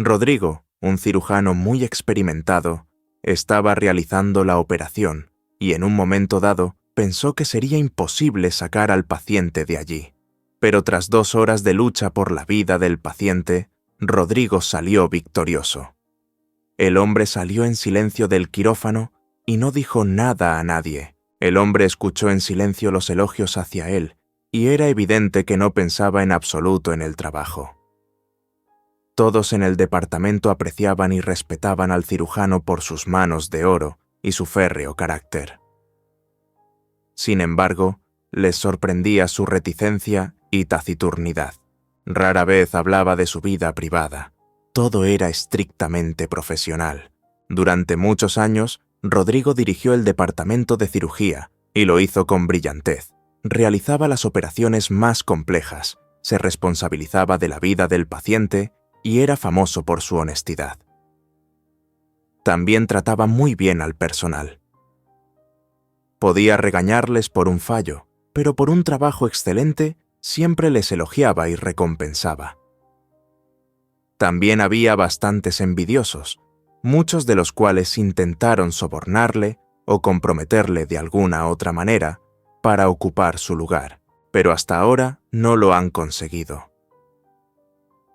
Rodrigo, un cirujano muy experimentado, estaba realizando la operación y en un momento dado pensó que sería imposible sacar al paciente de allí. Pero tras 2 horas de lucha por la vida del paciente, Rodrigo salió victorioso. El hombre salió en silencio del quirófano y no dijo nada a nadie. El hombre escuchó en silencio los elogios hacia él y era evidente que no pensaba en absoluto en el trabajo. Todos en el departamento apreciaban y respetaban al cirujano por sus manos de oro y su férreo carácter. Sin embargo, les sorprendía su reticencia y taciturnidad. Rara vez hablaba de su vida privada. Todo era estrictamente profesional. Durante muchos años, Rodrigo dirigió el departamento de cirugía y lo hizo con brillantez. Realizaba las operaciones más complejas, se responsabilizaba de la vida del paciente y era famoso por su honestidad. También trataba muy bien al personal. Podía regañarles por un fallo, pero por un trabajo excelente siempre les elogiaba y recompensaba. También había bastantes envidiosos, muchos de los cuales intentaron sobornarle o comprometerle de alguna otra manera para ocupar su lugar, pero hasta ahora no lo han conseguido.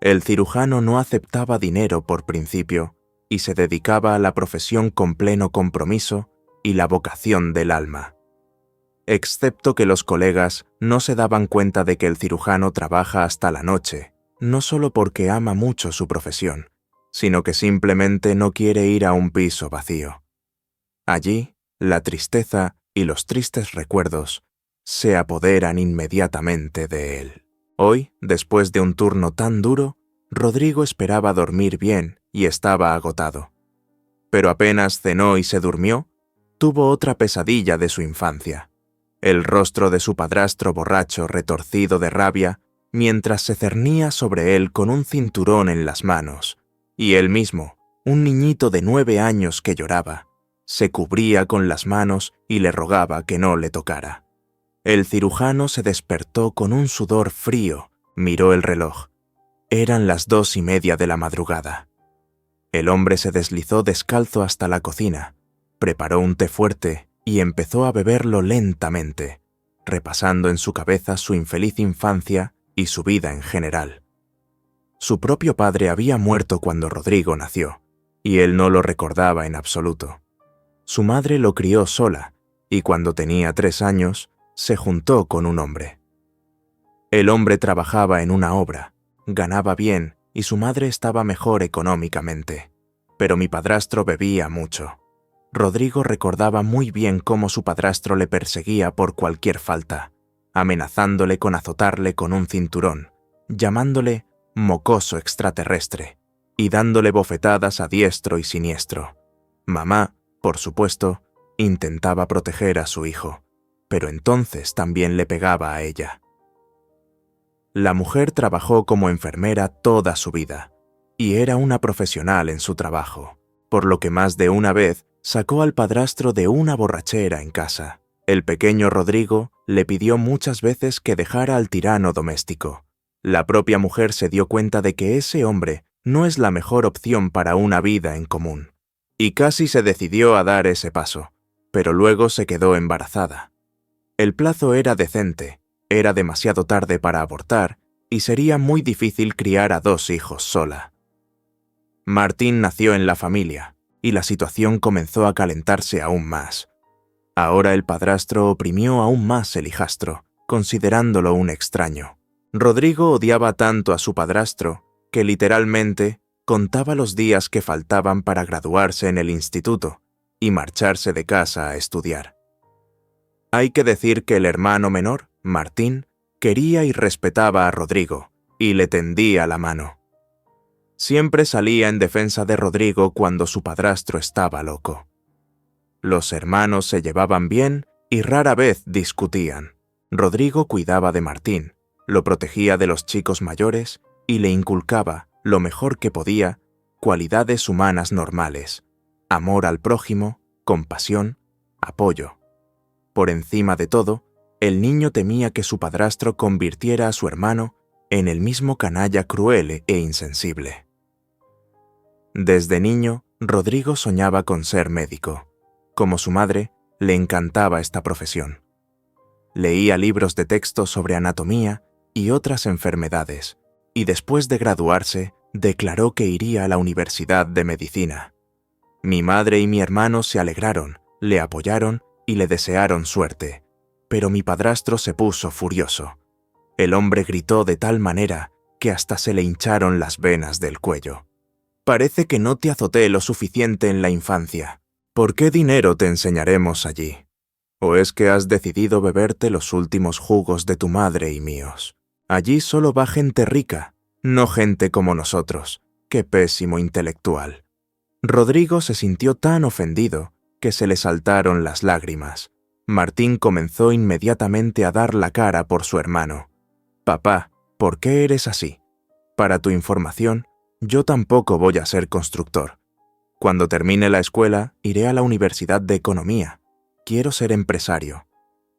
El cirujano no aceptaba dinero por principio y se dedicaba a la profesión con pleno compromiso y la vocación del alma. Excepto que los colegas no se daban cuenta de que el cirujano trabaja hasta la noche, no solo porque ama mucho su profesión, sino que simplemente no quiere ir a un piso vacío. Allí, la tristeza y los tristes recuerdos se apoderan inmediatamente de él. Hoy, después de un turno tan duro, Rodrigo esperaba dormir bien y estaba agotado. Pero apenas cenó y se durmió, tuvo otra pesadilla de su infancia. El rostro de su padrastro borracho retorcido de rabia mientras se cernía sobre él con un cinturón en las manos, y él mismo, un niñito de 9 años que lloraba, se cubría con las manos y le rogaba que no le tocara. El cirujano se despertó con un sudor frío, miró el reloj. Eran las 2:30 de la madrugada. El hombre se deslizó descalzo hasta la cocina, preparó un té fuerte y empezó a beberlo lentamente, repasando en su cabeza su infeliz infancia y su vida en general. Su propio padre había muerto cuando Rodrigo nació, y él no lo recordaba en absoluto. Su madre lo crió sola, y cuando tenía 3 años, se juntó con un hombre. El hombre trabajaba en una obra, ganaba bien y su madre estaba mejor económicamente, pero mi padrastro bebía mucho. Rodrigo recordaba muy bien cómo su padrastro le perseguía por cualquier falta, amenazándole con azotarle con un cinturón, llamándole mocoso extraterrestre y dándole bofetadas a diestro y siniestro. Mamá, por supuesto, intentaba proteger a su hijo, pero entonces también le pegaba a ella. La mujer trabajó como enfermera toda su vida y era una profesional en su trabajo, por lo que más de una vez sacó al padrastro de una borrachera en casa. El pequeño Rodrigo le pidió muchas veces que dejara al tirano doméstico. La propia mujer se dio cuenta de que ese hombre no es la mejor opción para una vida en común, y casi se decidió a dar ese paso, pero luego se quedó embarazada. El plazo era decente, era demasiado tarde para abortar y sería muy difícil criar a 2 hijos sola. Martín nació en la familia y la situación comenzó a calentarse aún más. Ahora el padrastro oprimió aún más el hijastro, considerándolo un extraño. Rodrigo odiaba tanto a su padrastro que literalmente contaba los días que faltaban para graduarse en el instituto y marcharse de casa a estudiar. Hay que decir que el hermano menor, Martín, quería y respetaba a Rodrigo y le tendía la mano. Siempre salía en defensa de Rodrigo cuando su padrastro estaba loco. Los hermanos se llevaban bien y rara vez discutían. Rodrigo cuidaba de Martín, lo protegía de los chicos mayores y le inculcaba, lo mejor que podía, cualidades humanas normales: amor al prójimo, compasión, apoyo. Por encima de todo, el niño temía que su padrastro convirtiera a su hermano en el mismo canalla cruel e insensible. Desde niño, Rodrigo soñaba con ser médico. Como su madre, le encantaba esta profesión. Leía libros de texto sobre anatomía y otras enfermedades, y después de graduarse, declaró que iría a la Universidad de Medicina. Mi madre y mi hermano se alegraron, le apoyaron y le desearon suerte, pero mi padrastro se puso furioso. El hombre gritó de tal manera que hasta se le hincharon las venas del cuello. Parece que no te azoté lo suficiente en la infancia. ¿Por qué dinero te enseñaremos allí? ¿O es que has decidido beberte los últimos jugos de tu madre y míos? Allí solo va gente rica, no gente como nosotros. ¡Qué pésimo intelectual! Rodrigo se sintió tan ofendido que se le saltaron las lágrimas. Martín comenzó inmediatamente a dar la cara por su hermano. «Papá, ¿por qué eres así? Para tu información, yo tampoco voy a ser constructor. Cuando termine la escuela, iré a la Universidad de Economía. Quiero ser empresario.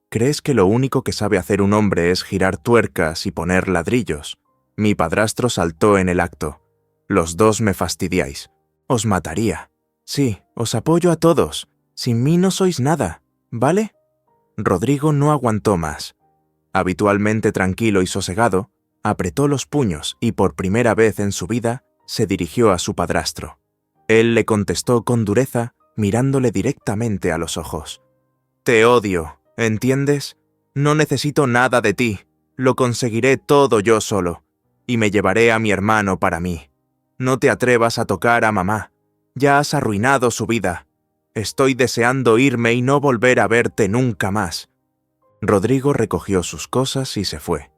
¿Crees que lo único que sabe hacer un hombre es girar tuercas y poner ladrillos?» Mi padrastro saltó en el acto. «Los dos me fastidiáis. Os mataría. Sí, os apoyo a todos. Sin mí no sois nada, ¿vale?» Rodrigo no aguantó más. Habitualmente tranquilo y sosegado, apretó los puños y por primera vez en su vida se dirigió a su padrastro. Él le contestó con dureza, mirándole directamente a los ojos. «Te odio, ¿entiendes? No necesito nada de ti. Lo conseguiré todo yo solo. Y me llevaré a mi hermano para mí. No te atrevas a tocar a mamá. Ya has arruinado su vida. Estoy deseando irme y no volver a verte nunca más». Rodrigo recogió sus cosas y se fue.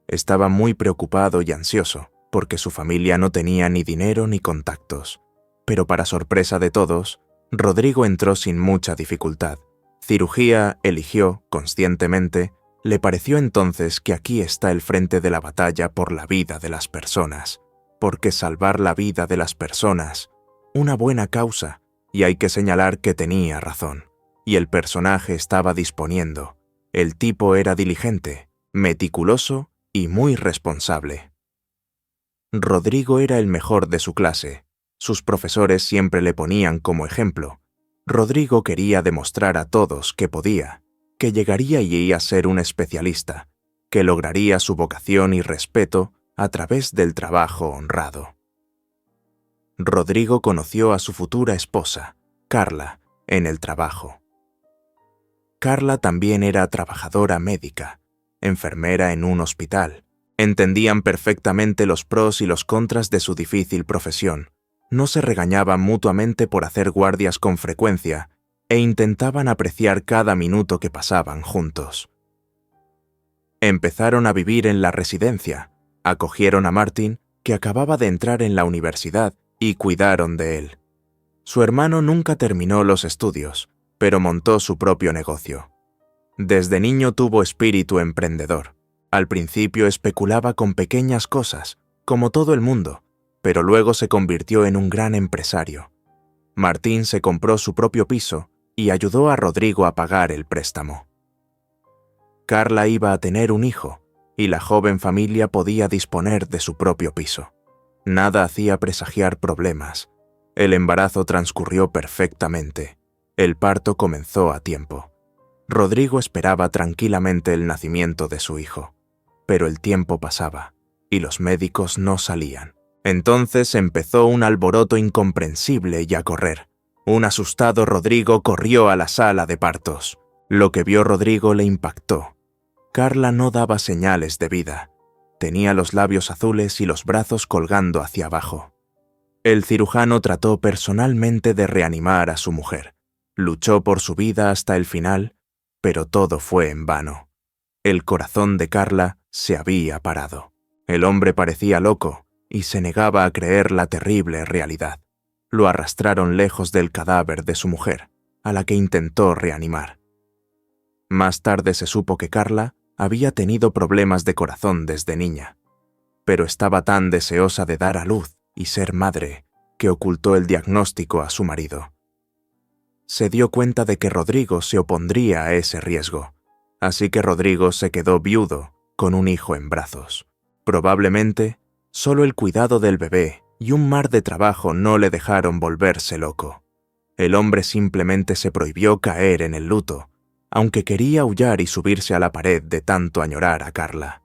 Estaba muy preocupado y ansioso, porque su familia no tenía ni dinero ni contactos. Pero para sorpresa de todos, Rodrigo entró sin mucha dificultad. Cirugía eligió, conscientemente, le pareció entonces que aquí está el frente de la batalla por la vida de las personas, porque salvar la vida de las personas, una buena causa, y hay que señalar que tenía razón. Y el personaje estaba disponiendo. El tipo era diligente, meticuloso y muy responsable. Rodrigo era el mejor de su clase. Sus profesores siempre le ponían como ejemplo. Rodrigo quería demostrar a todos que podía, que llegaría allí a ser un especialista, que lograría su vocación y respeto a través del trabajo honrado. Rodrigo conoció a su futura esposa, Carla, en el trabajo. Carla también era trabajadora médica, enfermera en un hospital. Entendían perfectamente los pros y los contras de su difícil profesión. No se regañaban mutuamente por hacer guardias con frecuencia e intentaban apreciar cada minuto que pasaban juntos. Empezaron a vivir en la residencia, acogieron a Martin, que acababa de entrar en la universidad, y cuidaron de él. Su hermano nunca terminó los estudios, pero montó su propio negocio. Desde niño tuvo espíritu emprendedor. Al principio especulaba con pequeñas cosas, como todo el mundo, pero luego se convirtió en un gran empresario. Martín se compró su propio piso y ayudó a Rodrigo a pagar el préstamo. Carla iba a tener un hijo, y la joven familia podía disponer de su propio piso. Nada hacía presagiar problemas. El embarazo transcurrió perfectamente. El parto comenzó a tiempo. Rodrigo esperaba tranquilamente el nacimiento de su hijo. Pero el tiempo pasaba, y los médicos no salían. Entonces empezó un alboroto incomprensible y a correr. Un asustado Rodrigo corrió a la sala de partos. Lo que vio Rodrigo le impactó. Carla no daba señales de vida. Tenía los labios azules y los brazos colgando hacia abajo. El cirujano trató personalmente de reanimar a su mujer. Luchó por su vida hasta el final, pero todo fue en vano. El corazón de Carla se había parado. El hombre parecía loco y se negaba a creer la terrible realidad. Lo arrastraron lejos del cadáver de su mujer, a la que intentó reanimar. Más tarde se supo que Carla había tenido problemas de corazón desde niña, pero estaba tan deseosa de dar a luz y ser madre que ocultó el diagnóstico a su marido. Se dio cuenta de que Rodrigo se opondría a ese riesgo, así que Rodrigo se quedó viudo con un hijo en brazos. Probablemente, solo el cuidado del bebé y un mar de trabajo no le dejaron volverse loco. El hombre simplemente se prohibió caer en el luto, aunque quería aullar y subirse a la pared de tanto añorar a Carla.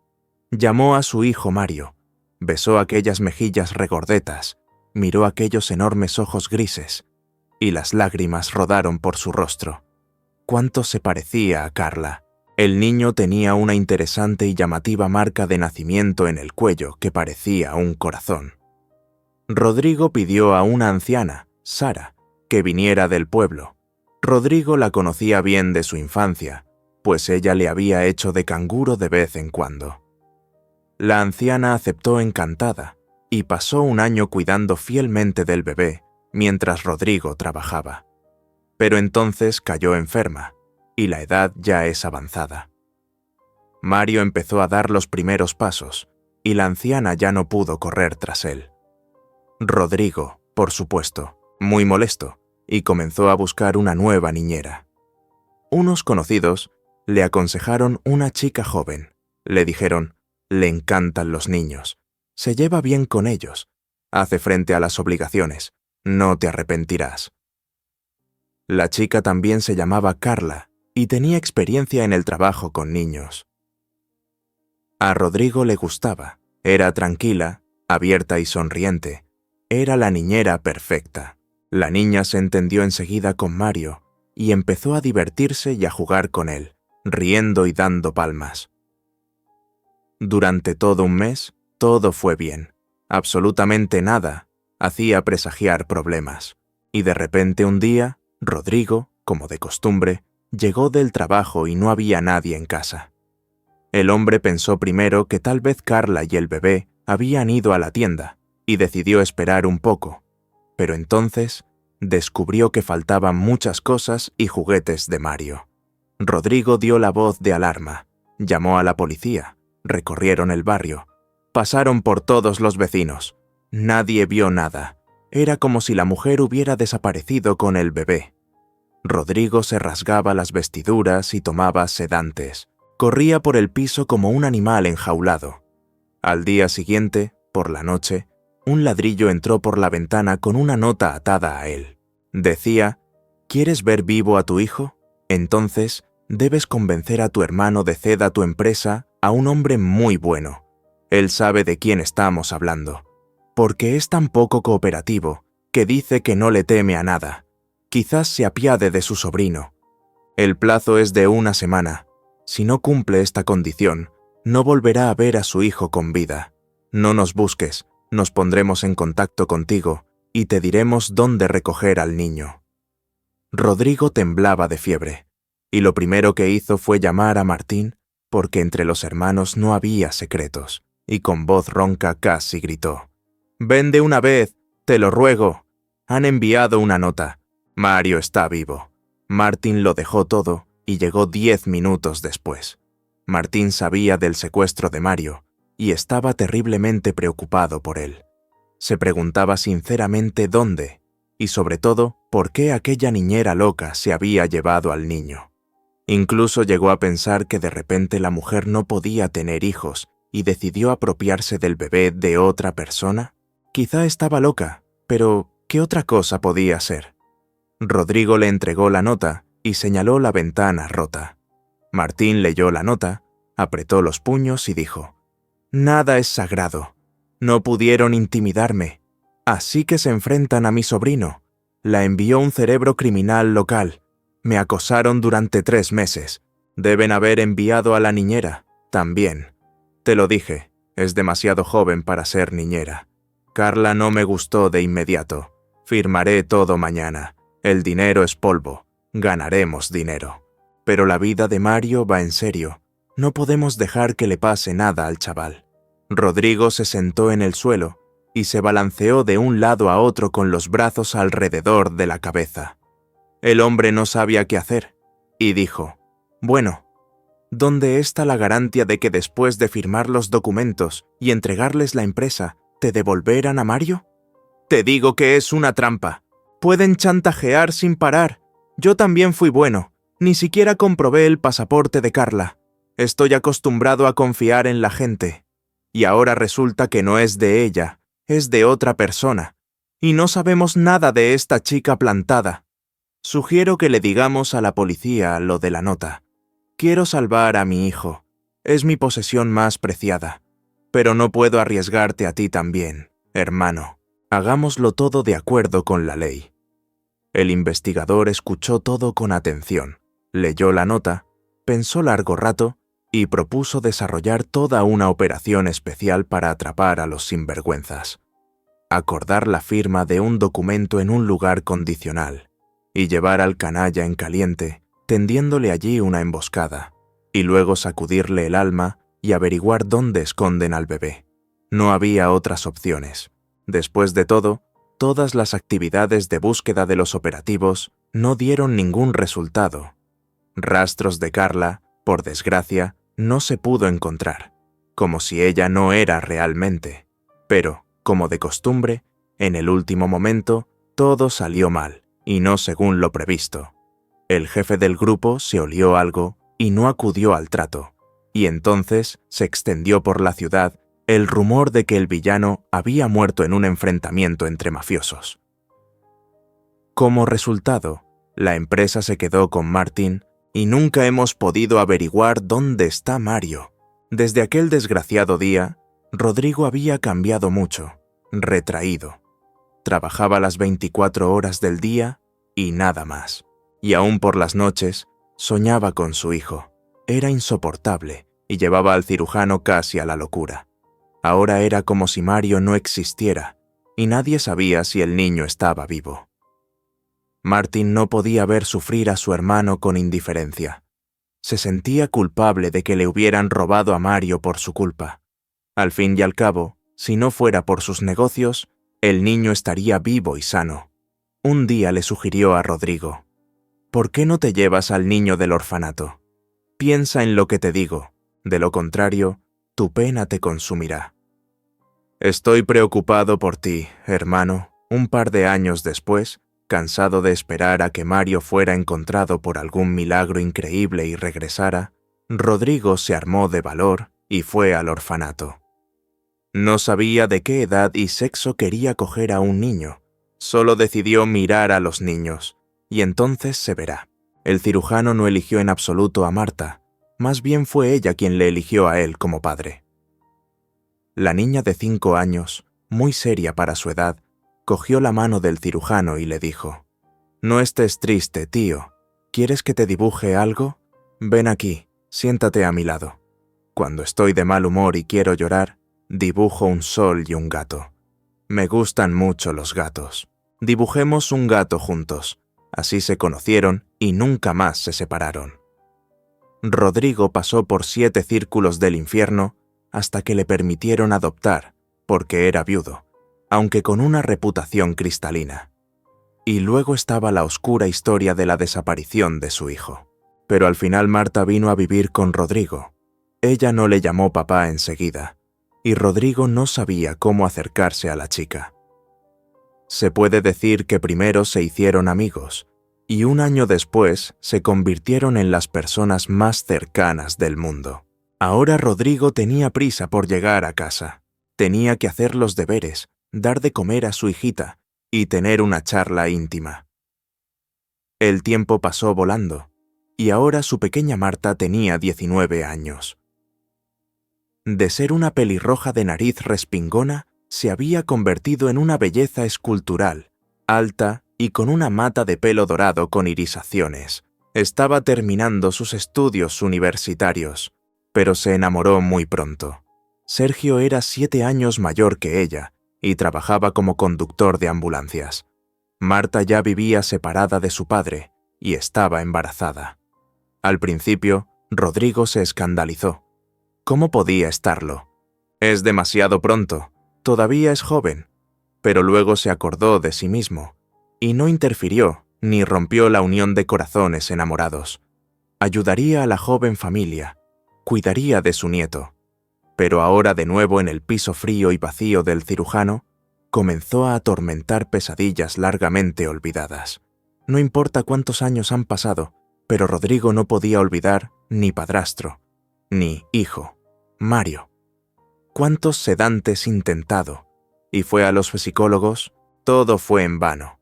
Llamó a su hijo Mario, besó aquellas mejillas regordetas, miró aquellos enormes ojos grises, y las lágrimas rodaron por su rostro. ¿Cuánto se parecía a Carla? El niño tenía una interesante y llamativa marca de nacimiento en el cuello que parecía un corazón. Rodrigo pidió a una anciana, Sara, que viniera del pueblo. Rodrigo la conocía bien de su infancia, pues ella le había hecho de canguro de vez en cuando. La anciana aceptó encantada y pasó un año cuidando fielmente del bebé mientras Rodrigo trabajaba. Pero entonces cayó enferma, y la edad ya es avanzada. Mario empezó a dar los primeros pasos, y la anciana ya no pudo correr tras él. Rodrigo, por supuesto, muy molesto, y comenzó a buscar una nueva niñera. Unos conocidos le aconsejaron una chica joven. Le dijeron: le encantan los niños, se lleva bien con ellos, hace frente a las obligaciones, no te arrepentirás. La chica también se llamaba Carla y tenía experiencia en el trabajo con niños. A Rodrigo le gustaba, era tranquila, abierta y sonriente, era la niñera perfecta. La niña se entendió enseguida con Mario y empezó a divertirse y a jugar con él, riendo y dando palmas. Durante todo un mes, todo fue bien. Absolutamente nada hacía presagiar problemas. Y de repente un día, Rodrigo, como de costumbre, llegó del trabajo y no había nadie en casa. El hombre pensó primero que tal vez Carla y el bebé habían ido a la tienda y decidió esperar un poco, pero entonces descubrió que faltaban muchas cosas y juguetes de Mario. Rodrigo dio la voz de alarma, llamó a la policía, recorrieron el barrio, pasaron por todos los vecinos. Nadie vio nada. Era como si la mujer hubiera desaparecido con el bebé. Rodrigo se rasgaba las vestiduras y tomaba sedantes. Corría por el piso como un animal enjaulado. Al día siguiente, por la noche, un ladrillo entró por la ventana con una nota atada a él. Decía: ¿quieres ver vivo a tu hijo? Entonces debes convencer a tu hermano de ceda tu empresa a un hombre muy bueno. Él sabe de quién estamos hablando, porque es tan poco cooperativo que dice que no le teme a nada. Quizás se apiade de su sobrino. El plazo es de 1 semana. Si no cumple esta condición, no volverá a ver a su hijo con vida. No nos busques, nos pondremos en contacto contigo y te diremos dónde recoger al niño. Rodrigo temblaba de fiebre, y lo primero que hizo fue llamar a Martín, porque entre los hermanos no había secretos, y con voz ronca casi gritó: «¡Ven de una vez, te lo ruego! Han enviado una nota. Mario está vivo». Martín lo dejó todo y llegó 10 minutos después. Martín sabía del secuestro de Mario y estaba terriblemente preocupado por él. Se preguntaba sinceramente dónde y sobre todo por qué aquella niñera loca se había llevado al niño. Incluso llegó a pensar que de repente la mujer no podía tener hijos y decidió apropiarse del bebé de otra persona. Quizá estaba loca, pero ¿qué otra cosa podía ser? Rodrigo le entregó la nota y señaló la ventana rota. Martín leyó la nota, apretó los puños y dijo: «Nada es sagrado. No pudieron intimidarme. Así que se enfrentan a mi sobrino. La envió un cerebro criminal local. Me acosaron durante 3 meses. Deben haber enviado a la niñera, también. Te lo dije, es demasiado joven para ser niñera. Carla no me gustó de inmediato. Firmaré todo mañana. El dinero es polvo. Ganaremos dinero. Pero la vida de Mario va en serio. No podemos dejar que le pase nada al chaval». Rodrigo se sentó en el suelo y se balanceó de un lado a otro con los brazos alrededor de la cabeza. El hombre no sabía qué hacer y dijo: «Bueno, ¿dónde está la garantía de que después de firmar los documentos y entregarles la empresa, te devolverán a Mario? Te digo que es una trampa. Pueden chantajear sin parar. Yo también fui bueno. Ni siquiera comprobé el pasaporte de Carla. Estoy acostumbrado a confiar en la gente. Y ahora resulta que no es de ella, es de otra persona, y no sabemos nada de esta chica plantada. Sugiero que le digamos a la policía lo de la nota. Quiero salvar a mi hijo. Es mi posesión más preciada. Pero no puedo arriesgarte a ti también, hermano. Hagámoslo todo de acuerdo con la ley. El investigador escuchó todo con atención, leyó la nota, pensó largo rato y propuso desarrollar toda una operación especial para atrapar a los sinvergüenzas. Acordar la firma de un documento en un lugar condicional y llevar al canalla en caliente, tendiéndole allí una emboscada, y luego sacudirle el alma y averiguar dónde esconden al bebé. No había otras opciones. Después de todo, todas las actividades de búsqueda de los operativos no dieron ningún resultado. Rastros de Carla, por desgracia, no se pudo encontrar, como si ella no era realmente. Pero, como de costumbre, en el último momento, todo salió mal, y no según lo previsto. El jefe del grupo se olió algo y no acudió al trato, y entonces se extendió por la ciudad el rumor de que el villano había muerto en un enfrentamiento entre mafiosos. Como resultado, la empresa se quedó con Martin y nunca hemos podido averiguar dónde está Mario. Desde aquel desgraciado día, Rodrigo había cambiado mucho, retraído. Trabajaba las 24 horas del día y nada más. Y aún por las noches, soñaba con su hijo. Era insoportable y llevaba al cirujano casi a la locura. Ahora era como si Mario no existiera y nadie sabía si el niño estaba vivo. Martin no podía ver sufrir a su hermano con indiferencia. Se sentía culpable de que le hubieran robado a Mario por su culpa. Al fin y al cabo, si no fuera por sus negocios, el niño estaría vivo y sano. Un día le sugirió a Rodrigo: ¿por qué no te llevas al niño del orfanato? Piensa en lo que te digo, de lo contrario, tu pena te consumirá. Estoy preocupado por ti, hermano. Un par de años después, cansado de esperar a que Mario fuera encontrado por algún milagro increíble y regresara, Rodrigo se armó de valor y fue al orfanato. No sabía de qué edad y sexo quería coger a un niño, solo decidió mirar a los niños, y entonces se verá. El cirujano no eligió en absoluto a Marta, más bien fue ella quien le eligió a él como padre. La niña de 5 años, muy seria para su edad, cogió la mano del cirujano y le dijo: «No estés triste, tío. ¿Quieres que te dibuje algo? Ven aquí, siéntate a mi lado. Cuando estoy de mal humor y quiero llorar, dibujo un sol y un gato. Me gustan mucho los gatos. Dibujemos un gato juntos». Así se conocieron y nunca más se separaron. Rodrigo pasó por 7 círculos del infierno hasta que le permitieron adoptar, porque era viudo, aunque con una reputación cristalina. Y luego estaba la oscura historia de la desaparición de su hijo. Pero al final Marta vino a vivir con Rodrigo. Ella no le llamó papá enseguida, y Rodrigo no sabía cómo acercarse a la chica. Se puede decir que primero se hicieron amigos, y un año después se convirtieron en las personas más cercanas del mundo. Ahora Rodrigo tenía prisa por llegar a casa. Tenía que hacer los deberes, dar de comer a su hijita y tener una charla íntima. El tiempo pasó volando, y ahora su pequeña Marta tenía 19 años. De ser una pelirroja de nariz respingona, se había convertido en una belleza escultural, alta y con una mata de pelo dorado con irisaciones. Estaba terminando sus estudios universitarios, pero se enamoró muy pronto. Sergio era 7 años mayor que ella y trabajaba como conductor de ambulancias. Marta ya vivía separada de su padre y estaba embarazada. Al principio, Rodrigo se escandalizó. ¿Cómo podía estarlo? Es demasiado pronto. Todavía es joven, pero luego se acordó de sí mismo y no interfirió ni rompió la unión de corazones enamorados. Ayudaría a la joven familia, cuidaría de su nieto, pero ahora de nuevo en el piso frío y vacío del cirujano, comenzó a atormentar pesadillas largamente olvidadas. No importa cuántos años han pasado, pero Rodrigo no podía olvidar ni padrastro, ni hijo, Mario. ¿Cuántos sedantes intentado? y fue a los psicólogos, todo fue en vano.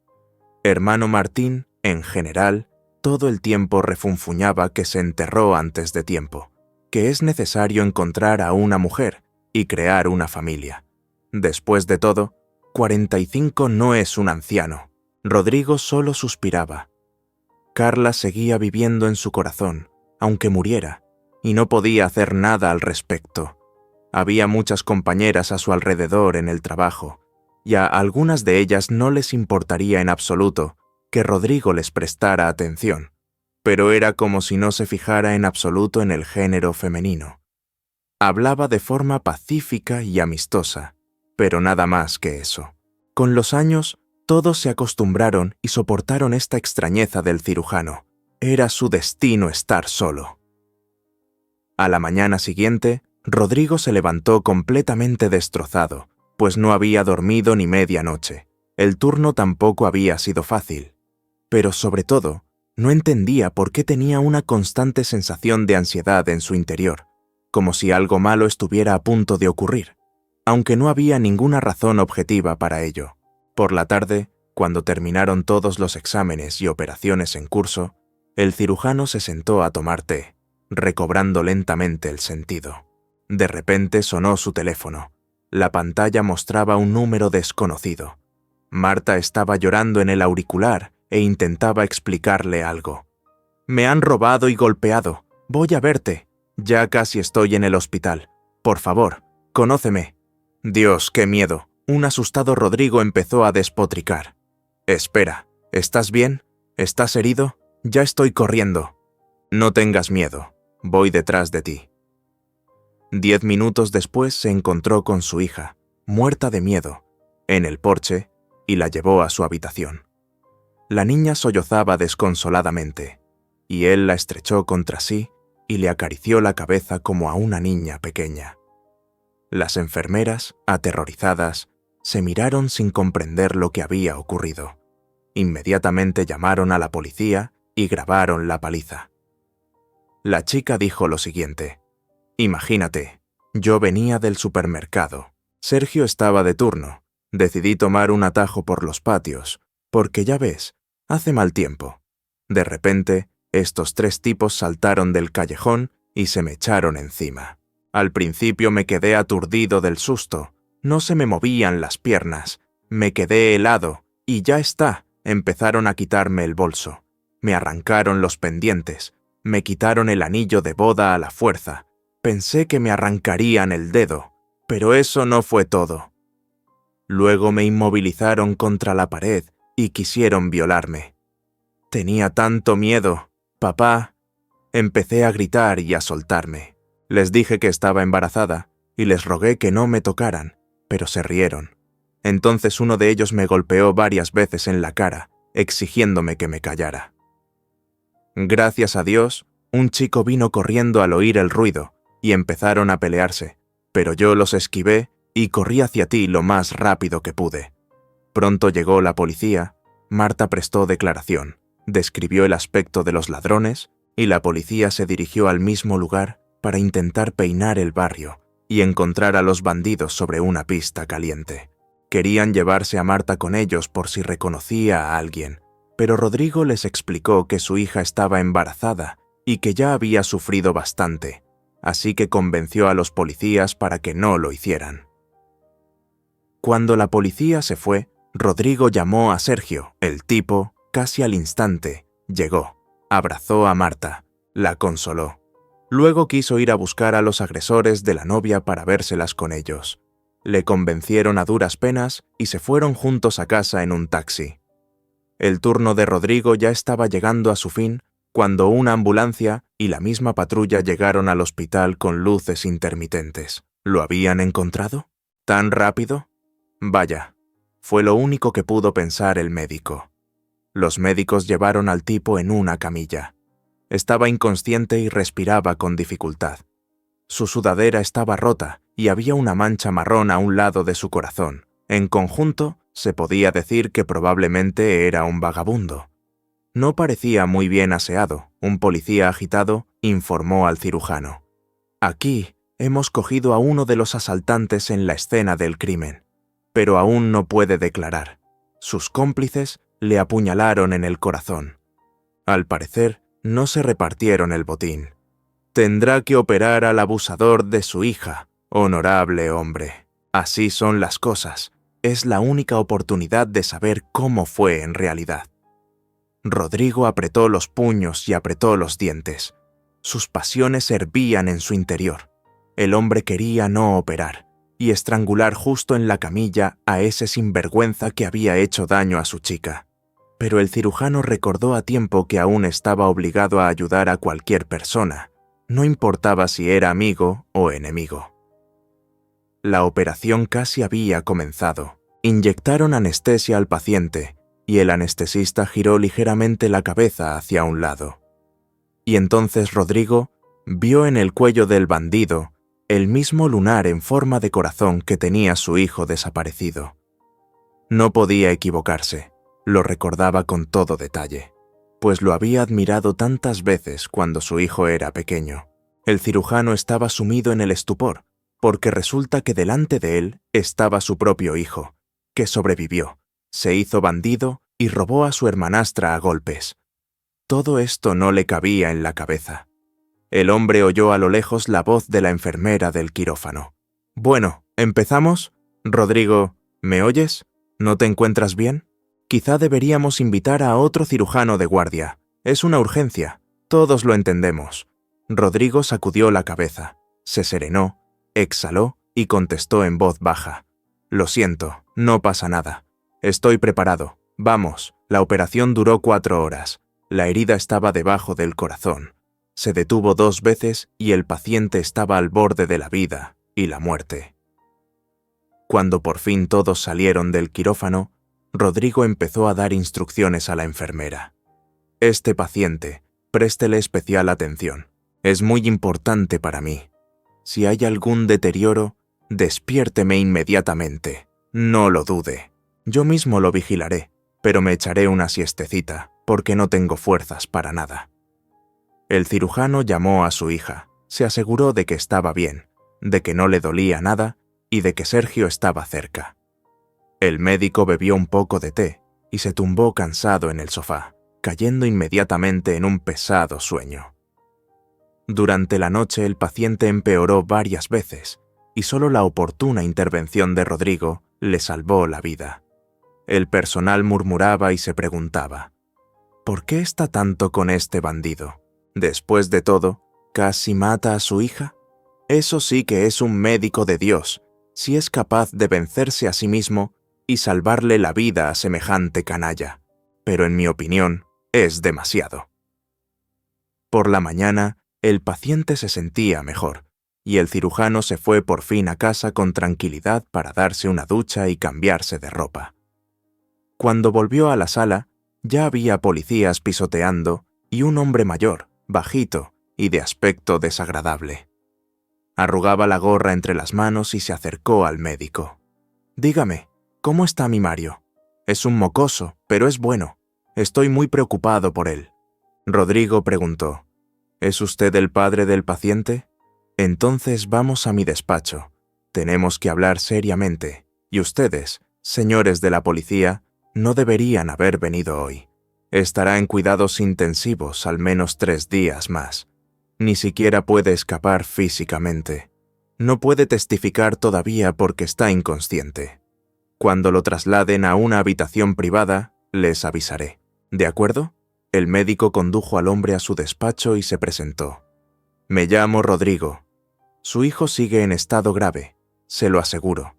Hermano Martín, en general, todo el tiempo refunfuñaba que se enterró antes de tiempo, que es necesario encontrar a una mujer y crear una familia. Después de todo, 45 no es un anciano. Rodrigo solo suspiraba. Carla seguía viviendo en su corazón, aunque muriera, y no podía hacer nada al respecto. Había muchas compañeras a su alrededor en el trabajo, y a algunas de ellas no les importaría en absoluto que Rodrigo les prestara atención, pero era como si no se fijara en absoluto en el género femenino. Hablaba de forma pacífica y amistosa, pero nada más que eso. Con los años, todos se acostumbraron y soportaron esta extrañeza del cirujano. Era su destino estar solo. A la mañana siguiente, Rodrigo se levantó completamente destrozado, pues no había dormido ni media noche. El turno tampoco había sido fácil. Pero sobre todo, no entendía por qué tenía una constante sensación de ansiedad en su interior, como si algo malo estuviera a punto de ocurrir, aunque no había ninguna razón objetiva para ello. Por la tarde, cuando terminaron todos los exámenes y operaciones en curso, el cirujano se sentó a tomar té, recobrando lentamente el sentido. De repente sonó su teléfono. La pantalla mostraba un número desconocido. Marta estaba llorando en el auricular e intentaba explicarle algo. «Me han robado y golpeado. Voy a verte. Ya casi estoy en el hospital. Por favor, conóceme». Dios, qué miedo. Un asustado Rodrigo empezó a despotricar. «Espera, ¿estás bien? ¿Estás herido? Ya estoy corriendo». «No tengas miedo. Voy detrás de ti». 10 minutos después se encontró con su hija, muerta de miedo, en el porche, y la llevó a su habitación. La niña sollozaba desconsoladamente, y él la estrechó contra sí y le acarició la cabeza como a una niña pequeña. Las enfermeras, aterrorizadas, se miraron sin comprender lo que había ocurrido. Inmediatamente llamaron a la policía y grabaron la paliza. La chica dijo lo siguiente: «Imagínate, yo venía del supermercado. Sergio estaba de turno. Decidí tomar un atajo por los patios, porque ya ves, hace mal tiempo. De repente, estos 3 tipos saltaron del callejón y se me echaron encima. Al principio me quedé aturdido del susto, no se me movían las piernas, me quedé helado y ya está, empezaron a quitarme el bolso. Me arrancaron los pendientes, me quitaron el anillo de boda a la fuerza. Pensé que me arrancarían el dedo, pero eso no fue todo. Luego me inmovilizaron contra la pared y quisieron violarme. Tenía tanto miedo, papá». Empecé a gritar y a soltarme. Les dije que estaba embarazada y les rogué que no me tocaran, pero se rieron. Entonces uno de ellos me golpeó varias veces en la cara, exigiéndome que me callara. Gracias a Dios, un chico vino corriendo al oír el ruido y empezaron a pelearse, pero yo los esquivé y corrí hacia ti lo más rápido que pude. Pronto llegó la policía, Marta prestó declaración, describió el aspecto de los ladrones y la policía se dirigió al mismo lugar para intentar peinar el barrio y encontrar a los bandidos sobre una pista caliente. Querían llevarse a Marta con ellos por si reconocía a alguien, pero Rodrigo les explicó que su hija estaba embarazada y que ya había sufrido bastante, así que convenció a los policías para que no lo hicieran. Cuando la policía se fue, Rodrigo llamó a Sergio. El tipo, casi al instante, llegó, abrazó a Marta, la consoló. Luego quiso ir a buscar a los agresores de la novia para vérselas con ellos. Le convencieron a duras penas y se fueron juntos a casa en un taxi. El turno de Rodrigo ya estaba llegando a su fin cuando una ambulancia y la misma patrulla llegaron al hospital con luces intermitentes. ¿Lo habían encontrado? ¿Tan rápido? Vaya, fue lo único que pudo pensar el médico. Los médicos llevaron al tipo en una camilla. Estaba inconsciente y respiraba con dificultad. Su sudadera estaba rota y había una mancha marrón a un lado de su corazón. En conjunto, se podía decir que probablemente era un vagabundo. No parecía muy bien aseado. Un policía agitado informó al cirujano: «Aquí hemos cogido a uno de los asaltantes en la escena del crimen. pero aún no puede declarar. Sus cómplices le apuñalaron en el corazón. Al parecer, no se repartieron el botín. Tendrá que operar al abusador de su hija, honorable hombre. Así son las cosas. Es la única oportunidad de saber cómo fue en realidad. Rodrigo apretó los puños y apretó los dientes. Sus pasiones hervían en su interior. El hombre quería no operar y estrangular justo en la camilla a ese sinvergüenza que había hecho daño a su chica. Pero el cirujano recordó a tiempo que aún estaba obligado a ayudar a cualquier persona, no importaba si era amigo o enemigo. La operación casi había comenzado. Inyectaron anestesia al paciente y el anestesista giró ligeramente la cabeza hacia un lado. Y entonces Rodrigo vio en el cuello del bandido el mismo lunar en forma de corazón que tenía su hijo desaparecido. No podía equivocarse, lo recordaba con todo detalle, pues lo había admirado tantas veces cuando su hijo era pequeño. El cirujano estaba sumido en el estupor, porque resulta que delante de él estaba su propio hijo, que sobrevivió, se hizo bandido y robó a su hermanastra a golpes. Todo esto no le cabía en la cabeza. El hombre oyó a lo lejos la voz de la enfermera del quirófano. «Bueno, ¿empezamos? Rodrigo, ¿me oyes? ¿No te encuentras bien? Quizá deberíamos invitar a otro cirujano de guardia. Es una urgencia. Todos lo entendemos». Rodrigo sacudió la cabeza, se serenó, exhaló y contestó en voz baja. «Lo siento, no pasa nada. Estoy preparado. Vamos, la operación duró 4 horas. La herida estaba debajo del corazón. Se detuvo 2 veces y el paciente estaba al borde de la vida y la muerte». Cuando por fin todos salieron del quirófano, Rodrigo empezó a dar instrucciones a la enfermera. «Este paciente, préstele especial atención. Es muy importante para mí. Si hay algún deterioro, despiérteme inmediatamente. No lo dude. Yo mismo lo vigilaré, pero me echaré una siestecita, porque no tengo fuerzas para nada». El cirujano llamó a su hija, se aseguró de que estaba bien, de que no le dolía nada y de que Sergio estaba cerca. El médico bebió un poco de té y se tumbó cansado en el sofá, cayendo inmediatamente en un pesado sueño. Durante la noche el paciente empeoró varias veces y solo la oportuna intervención de Rodrigo le salvó la vida. El personal murmuraba y se preguntaba: ¿por qué está tanto con este bandido? Después de todo, ¿casi mata a su hija? Eso sí que es un médico de Dios, si es capaz de vencerse a sí mismo y salvarle la vida a semejante canalla. Pero en mi opinión, es demasiado. Por la mañana, el paciente se sentía mejor, y el cirujano se fue por fin a casa con tranquilidad para darse una ducha y cambiarse de ropa. Cuando volvió a la sala, ya había policías pisoteando y un hombre mayor, bajito y de aspecto desagradable. Arrugaba la gorra entre las manos y se acercó al médico. «Dígame, ¿cómo está mi Mario? Es un mocoso, pero es bueno. Estoy muy preocupado por él». Rodrigo preguntó: «¿Es usted el padre del paciente? Entonces vamos a mi despacho. Tenemos que hablar seriamente, y ustedes, señores de la policía, no deberían haber venido hoy. Estará en cuidados intensivos al menos 3 días más. Ni siquiera puede escapar físicamente. No puede testificar todavía porque está inconsciente. Cuando lo trasladen a una habitación privada, les avisaré. ¿De acuerdo?». El médico condujo al hombre a su despacho y se presentó. «Me llamo Rodrigo. Su hijo sigue en estado grave, se lo aseguro.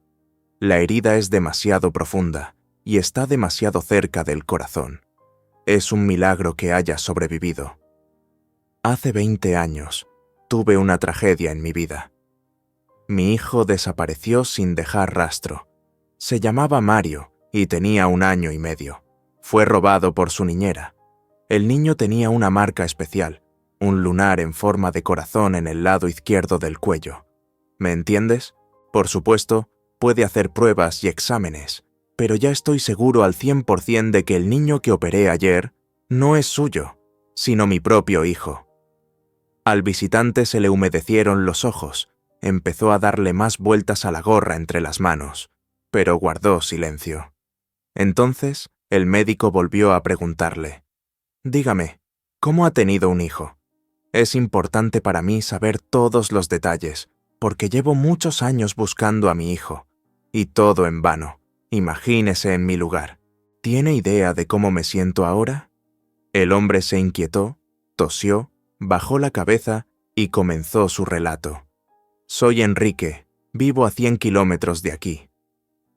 La herida es demasiado profunda y está demasiado cerca del corazón. Es un milagro que haya sobrevivido. Hace 20 años tuve una tragedia en mi vida. Mi hijo desapareció sin dejar rastro. Se llamaba Mario y tenía 1 año y medio. Fue robado por su niñera. El niño tenía una marca especial, un lunar en forma de corazón en el lado izquierdo del cuello. ¿Me entiendes? Por supuesto, puede hacer pruebas y exámenes, pero ya estoy seguro al 100% de que el niño que operé ayer no es suyo, sino mi propio hijo». Al visitante se le humedecieron los ojos, empezó a darle más vueltas a la gorra entre las manos. pero guardó silencio. Entonces, el médico volvió a preguntarle: «Dígame, ¿cómo ha tenido un hijo? Es importante para mí saber todos los detalles, porque llevo muchos años buscando a mi hijo, y todo en vano. Imagínese en mi lugar. ¿Tiene idea de cómo me siento ahora?». El hombre se inquietó, tosió, bajó la cabeza y comenzó su relato. «Soy Enrique, vivo a 100 kilómetros de aquí.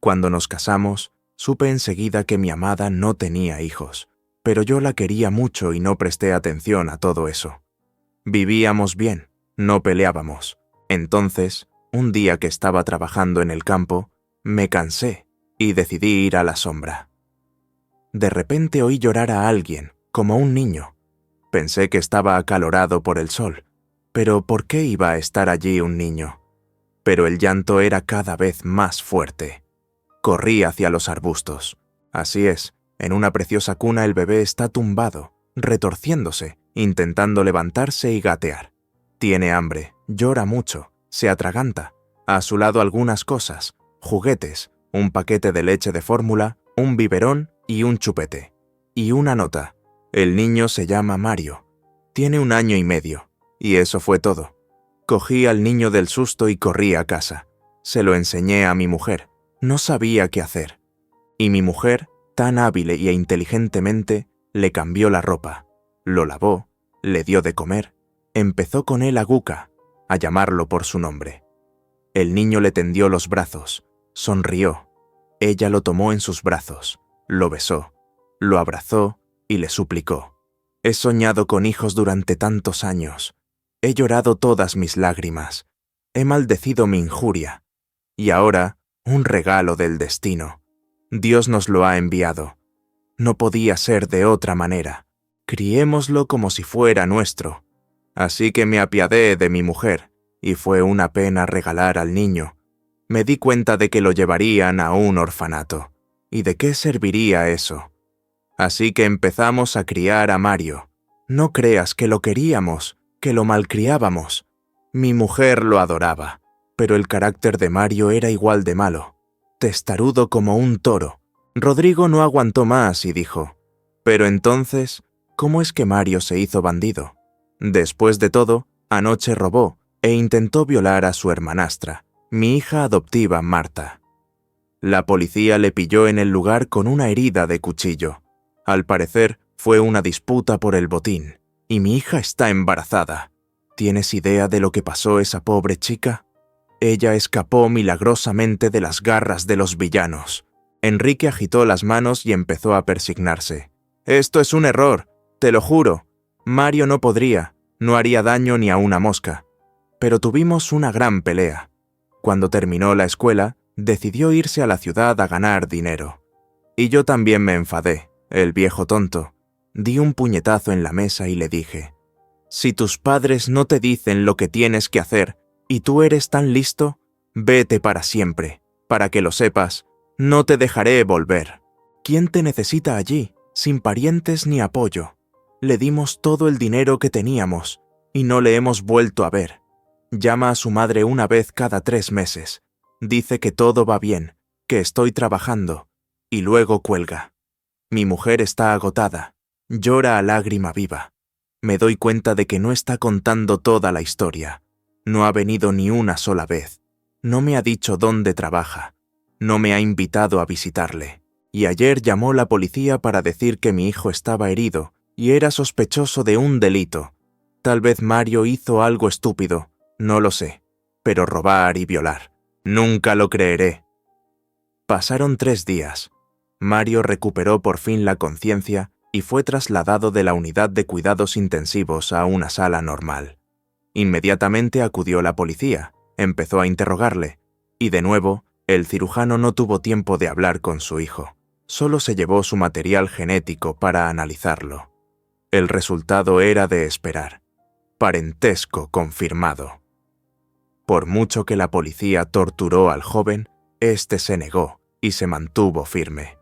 Cuando nos casamos, supe enseguida que mi amada no tenía hijos, pero yo la quería mucho y no presté atención a todo eso. Vivíamos bien, no peleábamos. Entonces, un día que estaba trabajando en el campo, me cansé y decidí ir a la sombra. De repente oí llorar a alguien, como un niño. Pensé que estaba acalorado por el sol, pero ¿por qué iba a estar allí un niño? Pero el llanto era cada vez más fuerte. Corrí hacia los arbustos. Así es, en una preciosa cuna el bebé está tumbado, retorciéndose, intentando levantarse y gatear. Tiene hambre, llora mucho, se atraganta. A su lado algunas cosas, juguetes, un paquete de leche de fórmula, un biberón y un chupete. Y una nota. El niño se llama Mario. Tiene 1 año y medio. Y eso fue todo. Cogí al niño del susto y corrí a casa. Se lo enseñé a mi mujer. No sabía qué hacer. Y mi mujer, tan hábil e inteligentemente, le cambió la ropa, lo lavó, le dio de comer, empezó con él a Guca, a llamarlo por su nombre. El niño le tendió los brazos, sonrió. Ella lo tomó en sus brazos, lo besó, lo abrazó y le suplicó: «He soñado con hijos durante tantos años. He llorado todas mis lágrimas. He maldecido mi injuria. Y ahora, un regalo del destino. Dios nos lo ha enviado. No podía ser de otra manera. Criémoslo como si fuera nuestro». Así que me apiadé de mi mujer, y fue una pena regalar al niño. Me di cuenta de que lo llevarían a un orfanato. ¿Y de qué serviría eso? Así que empezamos a criar a Mario. No creas que lo queríamos, que lo malcriábamos. Mi mujer lo adoraba, pero el carácter de Mario era igual de malo. Testarudo como un toro. Rodrigo no aguantó más y dijo: «Pero entonces, ¿cómo es que Mario se hizo bandido? Después de todo, anoche robó e intentó violar a su hermanastra, mi hija adoptiva Marta». La policía le pilló en el lugar con una herida de cuchillo. Al parecer, fue una disputa por el botín, y mi hija está embarazada. ¿Tienes idea de lo que pasó esa pobre chica? Ella escapó milagrosamente de las garras de los villanos. Enrique agitó las manos y empezó a persignarse. «Esto es un error, te lo juro. Mario no podría, no haría daño ni a una mosca». Pero tuvimos una gran pelea. Cuando terminó la escuela, decidió irse a la ciudad a ganar dinero. Y yo también me enfadé, el viejo tonto. Di un puñetazo en la mesa y le dije: «Si tus padres no te dicen lo que tienes que hacer y tú eres tan listo, vete para siempre. Para que lo sepas, no te dejaré volver». ¿Quién te necesita allí, sin parientes ni apoyo? Le dimos todo el dinero que teníamos y no le hemos vuelto a ver. Llama a su madre una vez cada 3 meses. Dice que todo va bien, que estoy trabajando, y luego cuelga. Mi mujer está agotada, llora a lágrima viva. Me doy cuenta de que no está contando toda la historia. No ha venido ni una sola vez. No me ha dicho dónde trabaja. No me ha invitado a visitarle. Y ayer llamó la policía para decir que mi hijo estaba herido y era sospechoso de un delito. Tal vez Mario hizo algo estúpido, no lo sé, pero robar y violar. Nunca lo creeré. Pasaron 3 días. Mario recuperó por fin la conciencia y fue trasladado de la unidad de cuidados intensivos a una sala normal. Inmediatamente acudió la policía, empezó a interrogarle, y de nuevo, el cirujano no tuvo tiempo de hablar con su hijo. Solo se llevó su material genético para analizarlo. El resultado era de esperar. Parentesco confirmado. Por mucho que la policía torturó al joven, éste se negó y se mantuvo firme.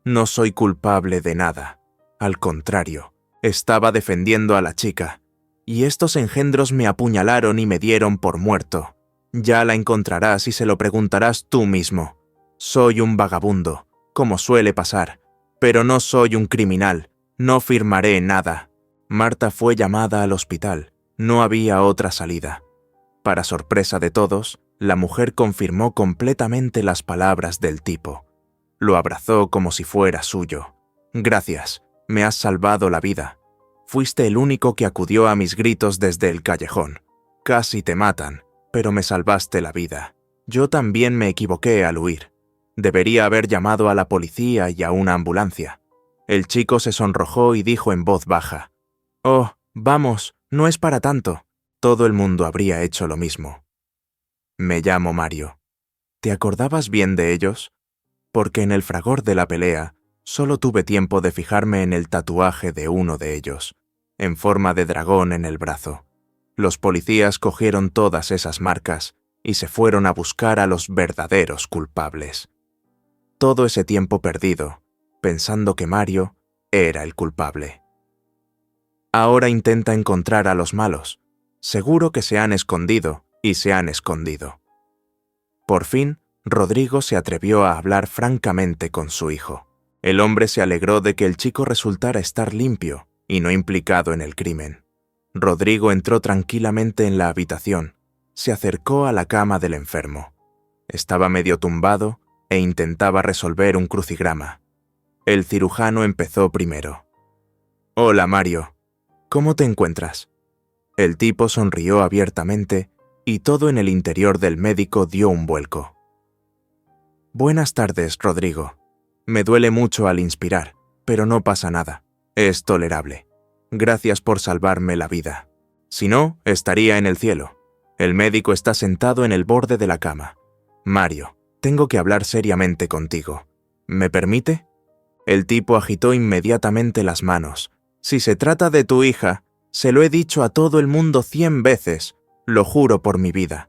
No soy culpable de nada. Al contrario, estaba defendiendo a la chica, y estos engendros me apuñalaron y me dieron por muerto. Ya la encontrarás y se lo preguntarás tú mismo. Soy un vagabundo, como suele pasar, pero no soy un criminal, no firmaré nada. Marta fue llamada al hospital, no había otra salida. Para sorpresa de todos, la mujer confirmó completamente las palabras del tipo. Lo abrazó como si fuera suyo. Gracias, me has salvado la vida. Fuiste el único que acudió a mis gritos desde el callejón. Casi te matan, pero me salvaste la vida. Yo también me equivoqué al huir. Debería haber llamado a la policía y a una ambulancia. El chico se sonrojó y dijo en voz baja: «Oh, vamos, no es para tanto». Todo el mundo habría hecho lo mismo. Me llamo Mario. ¿Te acordabas bien de ellos? Porque en el fragor de la pelea solo tuve tiempo de fijarme en el tatuaje de uno de ellos, en forma de dragón en el brazo. Los policías cogieron todas esas marcas y se fueron a buscar a los verdaderos culpables. Todo ese tiempo perdido, pensando que Mario era el culpable. Ahora intenta encontrar a los malos. Seguro que se han escondido y se han escondido. Por fin, Rodrigo se atrevió a hablar francamente con su hijo. El hombre se alegró de que el chico resultara estar limpio y no implicado en el crimen. Rodrigo entró tranquilamente en la habitación, se acercó a la cama del enfermo. Estaba medio tumbado e intentaba resolver un crucigrama. El cirujano empezó primero. «Hola, Mario. ¿Cómo te encuentras?» El tipo sonrió abiertamente y todo en el interior del médico dio un vuelco. «Buenas tardes, Rodrigo. Me duele mucho al inspirar, pero no pasa nada. Es tolerable. Gracias por salvarme la vida. Si no, estaría en el cielo». El médico está sentado en el borde de la cama. «Mario, tengo que hablar seriamente contigo. ¿Me permite?» El tipo agitó inmediatamente las manos. «Si se trata de tu hija, se lo he dicho a todo el mundo 100 veces, lo juro por mi vida».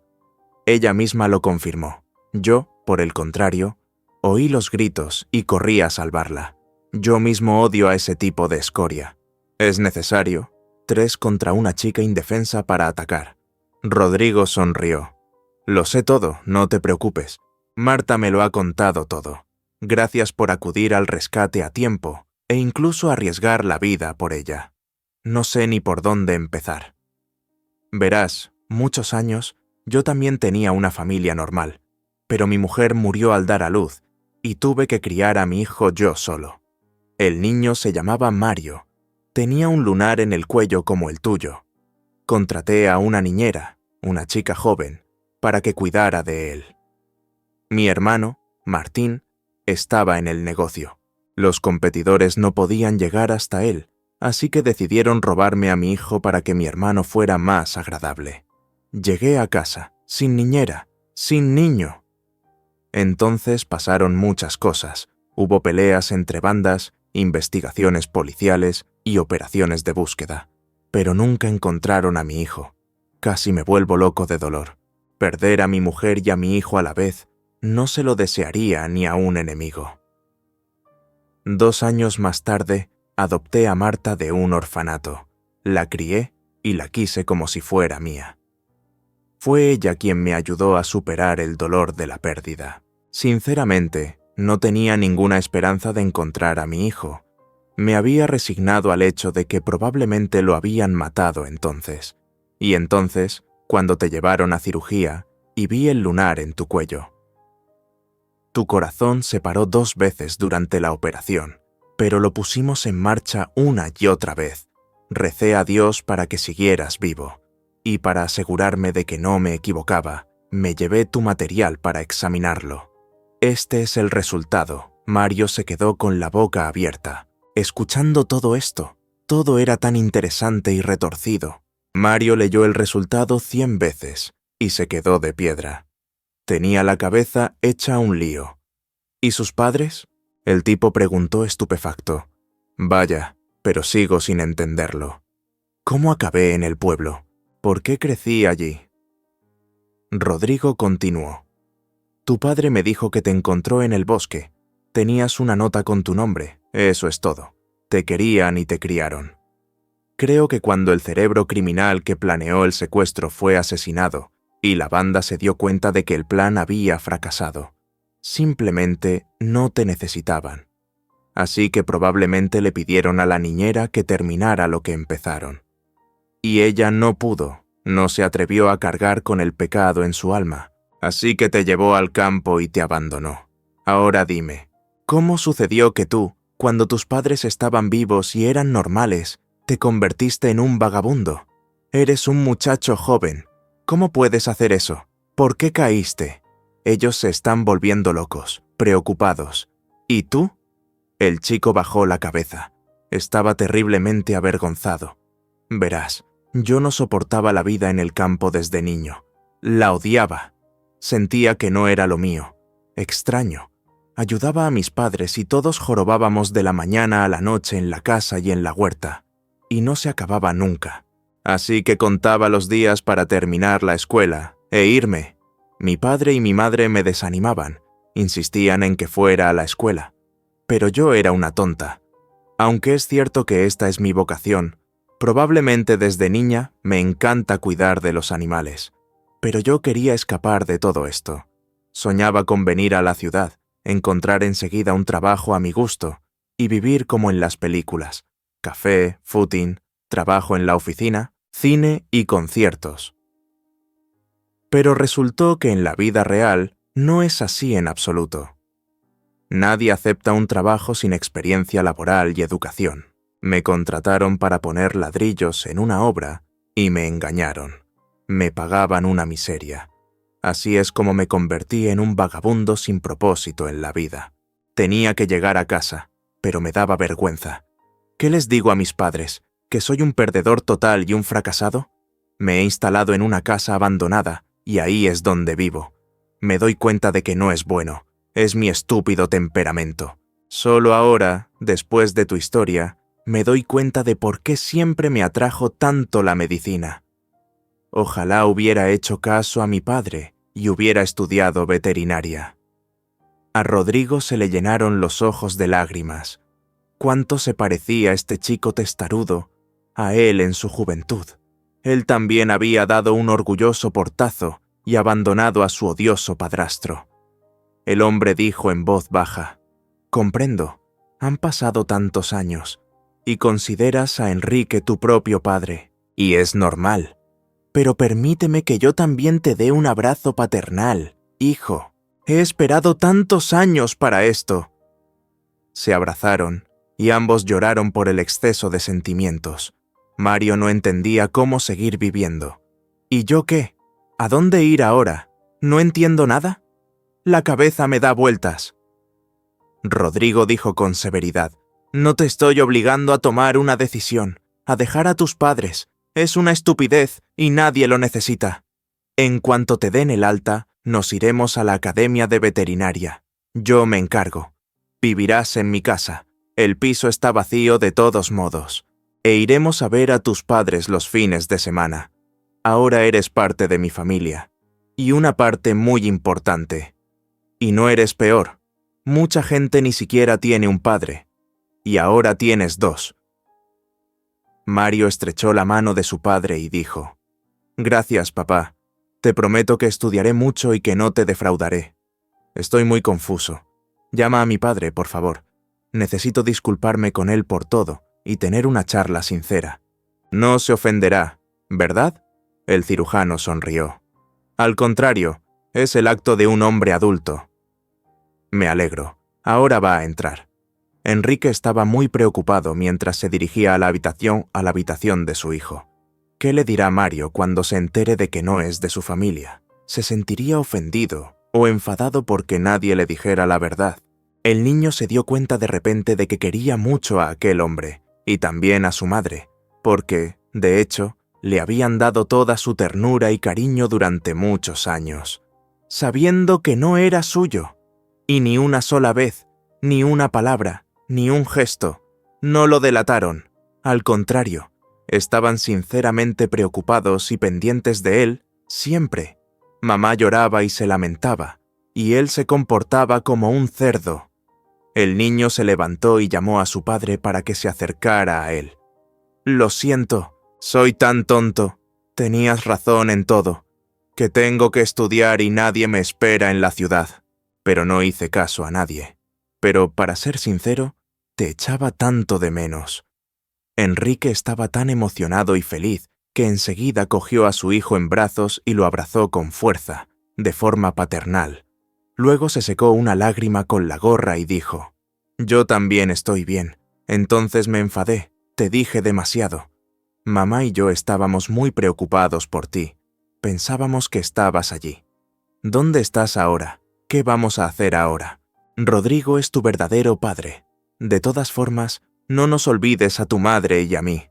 Ella misma lo confirmó. Yo, por el contrario, oí los gritos y corrí a salvarla. Yo mismo odio a ese tipo de escoria. Es necesario 3 contra una chica indefensa para atacar. Rodrigo sonrió. «Lo sé todo, no te preocupes. Marta me lo ha contado todo. Gracias por acudir al rescate a tiempo e incluso arriesgar la vida por ella. No sé ni por dónde empezar. Verás, muchos años yo también tenía una familia normal, pero mi mujer murió al dar a luz y tuve que criar a mi hijo yo solo. El niño se llamaba Mario. Tenía un lunar en el cuello como el tuyo. Contraté a una niñera, una chica joven, para que cuidara de él. Mi hermano, Martín, estaba en el negocio. Los competidores no podían llegar hasta él, así que decidieron robarme a mi hijo para que mi hermano fuera más agradable. Llegué a casa, sin niñera, sin niño. Entonces pasaron muchas cosas. Hubo peleas entre bandas, investigaciones policiales y operaciones de búsqueda. Pero nunca encontraron a mi hijo. Casi me vuelvo loco de dolor. Perder a mi mujer y a mi hijo a la vez no se lo desearía ni a un enemigo. 2 años más tarde, adopté a Marta de un orfanato. La crié y la quise como si fuera mía. Fue ella quien me ayudó a superar el dolor de la pérdida. Sinceramente, no tenía ninguna esperanza de encontrar a mi hijo. Me había resignado al hecho de que probablemente lo habían matado entonces. Y entonces, cuando te llevaron a cirugía y vi el lunar en tu cuello. Tu corazón se paró 2 veces durante la operación, pero lo pusimos en marcha una y otra vez. Recé a Dios para que siguieras vivo, y para asegurarme de que no me equivocaba, me llevé tu material para examinarlo. Este es el resultado. Mario se quedó con la boca abierta, escuchando todo esto. Todo era tan interesante y retorcido. Mario leyó el resultado 100 veces y se quedó de piedra. Tenía la cabeza hecha un lío. ¿Y sus padres? El tipo preguntó estupefacto. Vaya, pero sigo sin entenderlo. ¿Cómo acabé en el pueblo? ¿Por qué crecí allí? Rodrigo continuó. Tu padre me dijo que te encontró en el bosque. Tenías una nota con tu nombre, eso es todo. Te querían y te criaron. Creo que cuando el cerebro criminal que planeó el secuestro fue asesinado y la banda se dio cuenta de que el plan había fracasado, simplemente no te necesitaban. Así que probablemente le pidieron a la niñera que terminara lo que empezaron. Y ella no pudo, no se atrevió a cargar con el pecado en su alma, así que te llevó al campo y te abandonó. Ahora dime, ¿cómo sucedió que tú, cuando tus padres estaban vivos y eran normales, te convertiste en un vagabundo? Eres un muchacho joven. ¿Cómo puedes hacer eso? ¿Por qué caíste? Ellos se están volviendo locos, preocupados. ¿Y tú? El chico bajó la cabeza. Estaba terriblemente avergonzado. Verás, yo no soportaba la vida en el campo desde niño. La odiaba. Sentía que no era lo mío. Extraño. Ayudaba a mis padres y todos jorobábamos de la mañana a la noche en la casa y en la huerta. Y no se acababa nunca. Así que contaba los días para terminar la escuela e irme. Mi padre y mi madre me desanimaban. Insistían en que fuera a la escuela. Pero yo era una tonta. Aunque es cierto que esta es mi vocación, probablemente desde niña me encanta cuidar de los animales. Pero yo quería escapar de todo esto. Soñaba con venir a la ciudad, encontrar enseguida un trabajo a mi gusto y vivir como en las películas. Café, footing, trabajo en la oficina, cine y conciertos. Pero resultó que en la vida real no es así en absoluto. Nadie acepta un trabajo sin experiencia laboral y educación. Me contrataron para poner ladrillos en una obra y me engañaron. Me pagaban una miseria. Así es como me convertí en un vagabundo sin propósito en la vida. Tenía que llegar a casa, pero me daba vergüenza. ¿Qué les digo a mis padres? ¿Que soy un perdedor total y un fracasado? Me he instalado en una casa abandonada y ahí es donde vivo. Me doy cuenta de que no es bueno. Es mi estúpido temperamento. Solo ahora, después de tu historia, me doy cuenta de por qué siempre me atrajo tanto la medicina. Ojalá hubiera hecho caso a mi padre y hubiera estudiado veterinaria. A Rodrigo se le llenaron los ojos de lágrimas. Cuánto se parecía este chico testarudo a él en su juventud. Él también había dado un orgulloso portazo y abandonado a su odioso padrastro. El hombre dijo en voz baja: «Comprendo, han pasado tantos años, y consideras a Enrique tu propio padre, y es normal. Pero permíteme que yo también te dé un abrazo paternal, hijo. He esperado tantos años para esto». Se abrazaron, y ambos lloraron por el exceso de sentimientos. Mario no entendía cómo seguir viviendo. ¿Y yo qué? ¿A dónde ir ahora? ¿No entiendo nada? La cabeza me da vueltas. Rodrigo dijo con severidad: «No te estoy obligando a tomar una decisión, a dejar a tus padres. Es una estupidez y nadie lo necesita. En cuanto te den el alta, nos iremos a la academia de veterinaria. Yo me encargo. Vivirás en mi casa. El piso está vacío de todos modos. E iremos a ver a tus padres los fines de semana. Ahora eres parte de mi familia. Y una parte muy importante. Y no eres peor. Mucha gente ni siquiera tiene un padre. Y ahora tienes dos». Mario estrechó la mano de su padre y dijo: «Gracias, papá. Te prometo que estudiaré mucho y que no te defraudaré. Estoy muy confuso. Llama a mi padre, por favor. Necesito disculparme con él por todo y tener una charla sincera». «No se ofenderá, ¿verdad?», el cirujano sonrió. «Al contrario, es el acto de un hombre adulto». «Me alegro. Ahora va a entrar». Enrique estaba muy preocupado mientras se dirigía a la habitación de su hijo. ¿Qué le dirá Mario cuando se entere de que no es de su familia? ¿Se sentiría ofendido o enfadado porque nadie le dijera la verdad? El niño se dio cuenta de repente de que quería mucho a aquel hombre, y también a su madre, porque, de hecho, le habían dado toda su ternura y cariño durante muchos años, sabiendo que no era suyo, y ni una sola vez, ni una palabra, ni un gesto, no lo delataron. Al contrario, estaban sinceramente preocupados y pendientes de él siempre. Mamá lloraba y se lamentaba, y él se comportaba como un cerdo. El niño se levantó y llamó a su padre para que se acercara a él. «Lo siento, soy tan tonto. Tenías razón en todo, que tengo que estudiar y nadie me espera en la ciudad. pero no hice caso a nadie. Pero, para ser sincero, te echaba tanto de menos. Enrique estaba tan emocionado y feliz que enseguida cogió a su hijo en brazos y lo abrazó con fuerza, de forma paternal. Luego se secó una lágrima con la gorra y dijo: «Yo también estoy bien. Entonces me enfadé, te dije demasiado. Mamá y yo estábamos muy preocupados por ti. Pensábamos que estabas allí. ¿Dónde estás ahora? ¿Qué vamos a hacer ahora? Rodrigo es tu verdadero padre. De todas formas, no nos olvides a tu madre y a mí.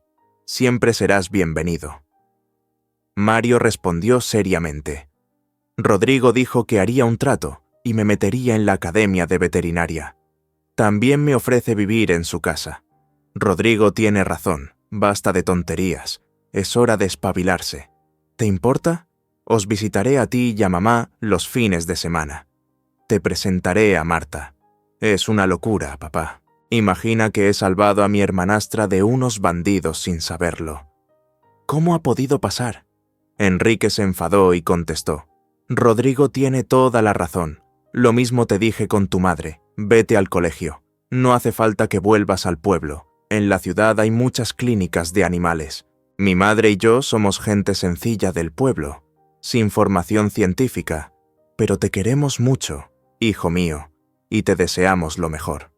Siempre serás bienvenido». Mario respondió seriamente. Rodrigo dijo que haría un trato y me metería en la academia de veterinaria. También me ofrece vivir en su casa. Rodrigo tiene razón, basta de tonterías. Es hora de espabilarse. ¿Te importa? Os visitaré a ti y a mamá los fines de semana. Te presentaré a Marta. Es una locura, papá. Imagina que he salvado a mi hermanastra de unos bandidos sin saberlo. ¿Cómo ha podido pasar? Enrique se enfadó y contestó: Rodrigo tiene toda la razón. Lo mismo te dije con tu madre. Vete al colegio. No hace falta que vuelvas al pueblo. En la ciudad hay muchas clínicas de animales. Mi madre y yo somos gente sencilla del pueblo, sin formación científica, pero te queremos mucho, hijo mío, y te deseamos lo mejor.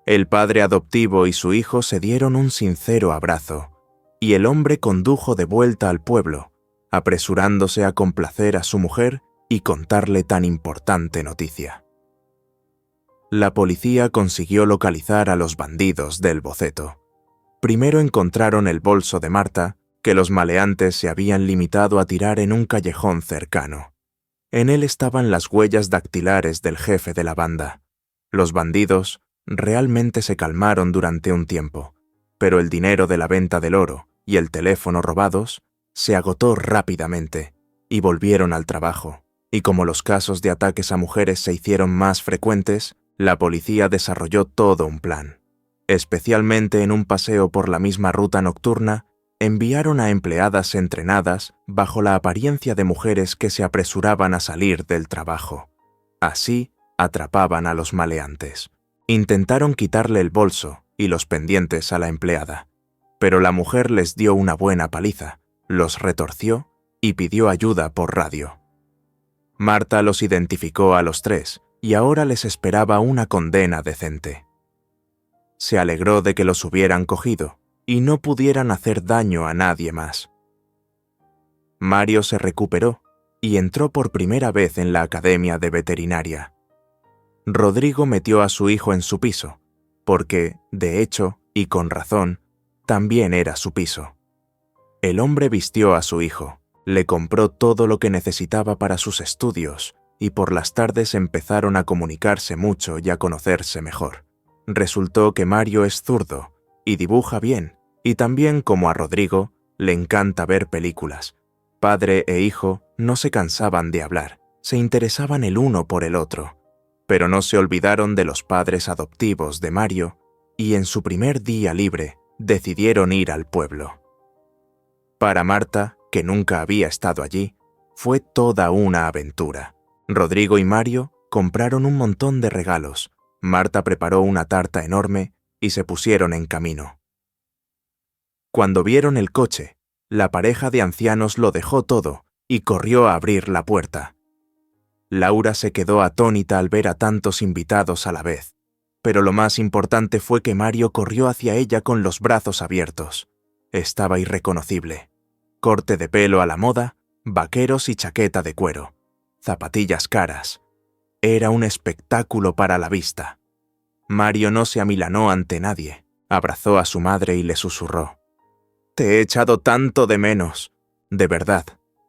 El padre adoptivo y su hijo se dieron un sincero abrazo, y el hombre condujo de vuelta al pueblo, apresurándose a complacer a su mujer y contarle tan importante noticia. La policía consiguió localizar a los bandidos del boceto. Primero encontraron el bolso de Marta, que los maleantes se habían limitado a tirar en un callejón cercano. En él estaban las huellas dactilares del jefe de la banda. Los bandidos realmente se calmaron durante un tiempo, pero el dinero de la venta del oro y el teléfono robados se agotó rápidamente y volvieron al trabajo. Y como los casos de ataques a mujeres se hicieron más frecuentes, la policía desarrolló todo un plan. Especialmente en un paseo por la misma ruta nocturna, enviaron a empleadas entrenadas bajo la apariencia de mujeres que se apresuraban a salir del trabajo. Así, atrapaban a los maleantes. Intentaron quitarle el bolso y los pendientes a la empleada, pero la mujer les dio una buena paliza, los retorció y pidió ayuda por radio. Marta los identificó a los tres y ahora les esperaba una condena decente. Se alegró de que los hubieran cogido y no pudieran hacer daño a nadie más. Mario se recuperó y entró por primera vez en la academia de veterinaria. Rodrigo metió a su hijo en su piso, porque, de hecho, y con razón, también era su piso. El hombre vistió a su hijo, le compró todo lo que necesitaba para sus estudios y por las tardes empezaron a comunicarse mucho y a conocerse mejor. Resultó que Mario es zurdo y dibuja bien, y también, como a Rodrigo, le encanta ver películas. Padre e hijo no se cansaban de hablar, se interesaban el uno por el otro, pero no se olvidaron de los padres adoptivos de Mario y en su primer día libre decidieron ir al pueblo. Para Marta, que nunca había estado allí, fue toda una aventura. Rodrigo y Mario compraron un montón de regalos. Marta preparó una tarta enorme y se pusieron en camino. Cuando vieron el coche, la pareja de ancianos lo dejó todo y corrió a abrir la puerta. Laura se quedó atónita al ver a tantos invitados a la vez, pero lo más importante fue que Mario corrió hacia ella con los brazos abiertos. Estaba irreconocible. Corte de pelo a la moda, vaqueros y chaqueta de cuero, zapatillas caras. Era un espectáculo para la vista. Mario no se amilanó ante nadie. Abrazó a su madre y le susurró: «Te he echado tanto de menos. De verdad,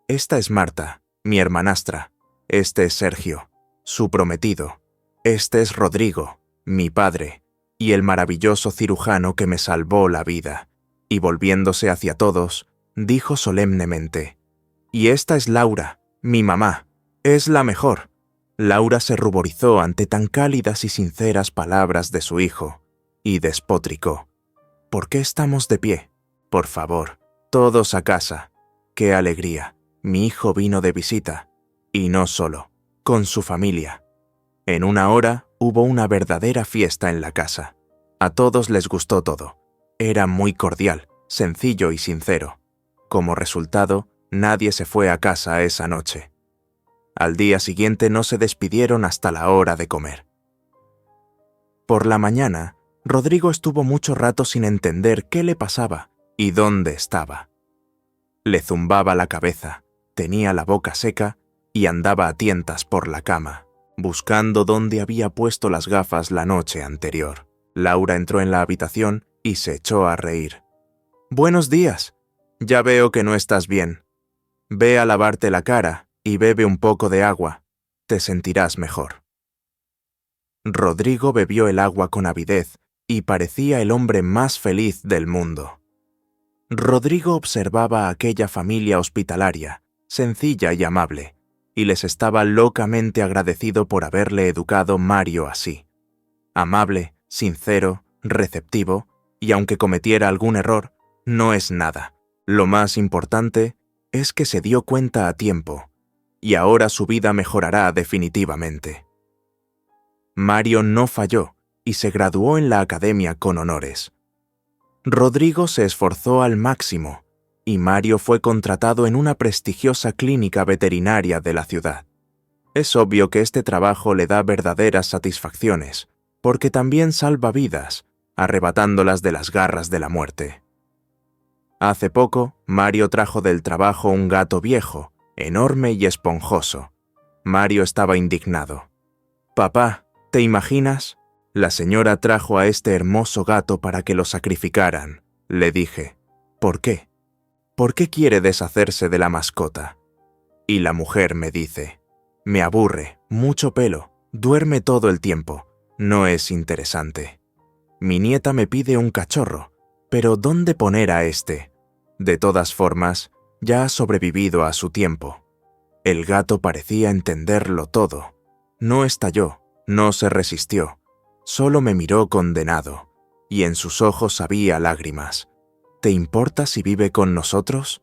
esta es Marta, mi hermanastra. Este es Sergio, su prometido. Este es Rodrigo, mi padre, y el maravilloso cirujano que me salvó la vida». Y volviéndose hacia todos, dijo solemnemente: «Y esta es Laura, mi mamá. Es la mejor». Laura se ruborizó ante tan cálidas y sinceras palabras de su hijo, y despotricó: «¿Por qué estamos de pie? Por favor, todos a casa. ¡Qué alegría! Mi hijo vino de visita, y no solo, con su familia. En una hora hubo una verdadera fiesta en la casa. A todos les gustó todo. Era muy cordial, sencillo y sincero. Como resultado, nadie se fue a casa esa noche. Al día siguiente no se despidieron hasta la hora de comer. Por la mañana, Rodrigo estuvo mucho rato sin entender qué le pasaba y dónde estaba. Le zumbaba la cabeza, tenía la boca seca y andaba a tientas por la cama, buscando dónde había puesto las gafas la noche anterior. Laura entró en la habitación y se echó a reír. «Buenos días. Ya veo que no estás bien. Ve a lavarte la cara y bebe un poco de agua. Te sentirás mejor». Rodrigo bebió el agua con avidez y parecía el hombre más feliz del mundo. Rodrigo observaba a aquella familia hospitalaria, sencilla y amable, y les estaba locamente agradecido por haberle educado Mario así. Amable, sincero, receptivo, y aunque cometiera algún error, no es nada. Lo más importante es que se dio cuenta a tiempo, y ahora su vida mejorará definitivamente. Mario no falló y se graduó en la academia con honores. Rodrigo se esforzó al máximo y Mario fue contratado en una prestigiosa clínica veterinaria de la ciudad. Es obvio que este trabajo le da verdaderas satisfacciones, porque también salva vidas, arrebatándolas de las garras de la muerte. Hace poco, Mario trajo del trabajo un gato viejo, enorme y esponjoso. Mario estaba indignado. «Papá, ¿te imaginas? La señora trajo a este hermoso gato para que lo sacrificaran», le dije. «¿Por qué? ¿Por qué quiere deshacerse de la mascota?» Y la mujer me dice: «Me aburre, mucho pelo, duerme todo el tiempo, no es interesante. Mi nieta me pide un cachorro, pero ¿dónde poner a este? De todas formas, ya ha sobrevivido a su tiempo». El gato parecía entenderlo todo. No estalló, no se resistió, solo me miró condenado, y en sus ojos había lágrimas. «¿Te importa si vive con nosotros?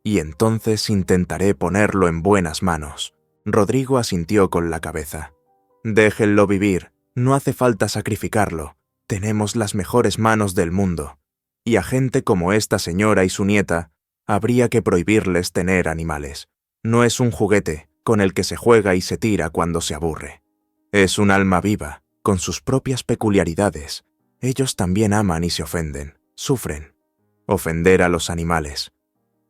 Y entonces intentaré ponerlo en buenas manos». Rodrigo asintió con la cabeza. «Déjenlo vivir, no hace falta sacrificarlo. Tenemos las mejores manos del mundo. Y a gente como esta señora y su nieta, habría que prohibirles tener animales. No es un juguete con el que se juega y se tira cuando se aburre. Es un alma viva, con sus propias peculiaridades. Ellos también aman y se ofenden, sufren. Ofender a los animales.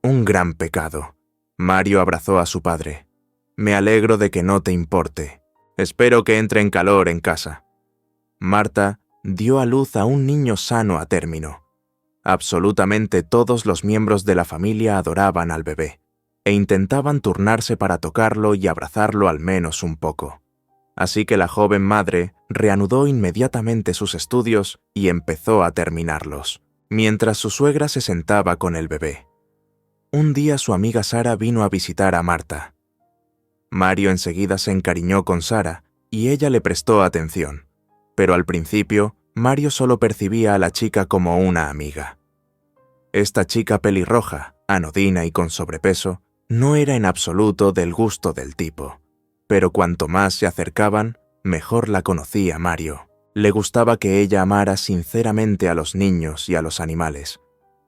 Un gran pecado». Mario abrazó a su padre. «Me alegro de que no te importe. Espero que entre en calor en casa». Marta dio a luz a un niño sano a término. Absolutamente todos los miembros de la familia adoraban al bebé, e intentaban turnarse para tocarlo y abrazarlo al menos un poco. Así que la joven madre reanudó inmediatamente sus estudios y empezó a terminarlos, mientras su suegra se sentaba con el bebé. Un día su amiga Sara vino a visitar a Marta. Mario enseguida se encariñó con Sara y ella le prestó atención, pero al principio Mario solo percibía a la chica como una amiga. Esta chica pelirroja, anodina y con sobrepeso, no era en absoluto del gusto del tipo, pero cuanto más se acercaban, mejor la conocía Mario. Le gustaba que ella amara sinceramente a los niños y a los animales.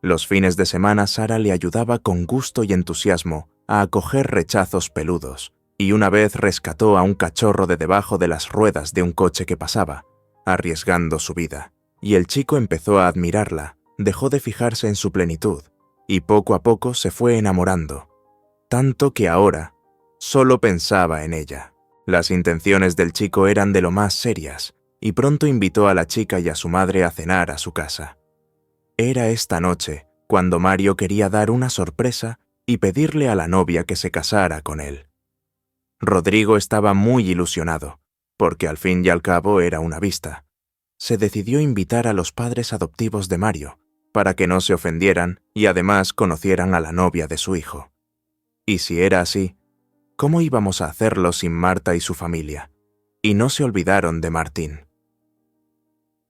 Los fines de semana Sara le ayudaba con gusto y entusiasmo a acoger rechazos peludos, y una vez rescató a un cachorro de debajo de las ruedas de un coche que pasaba, arriesgando su vida, y el chico empezó a admirarla, dejó de fijarse en su plenitud, y poco a poco se fue enamorando, tanto que ahora solo pensaba en ella. Las intenciones del chico eran de lo más serias, y pronto invitó a la chica y a su madre a cenar a su casa. Era esta noche cuando Mario quería dar una sorpresa y pedirle a la novia que se casara con él. Rodrigo estaba muy ilusionado, porque al fin y al cabo era una vista. Se decidió invitar a los padres adoptivos de Mario, para que no se ofendieran y además conocieran a la novia de su hijo. Y si era así, ¿cómo íbamos a hacerlo sin Marta y su familia? Y no se olvidaron de Martín.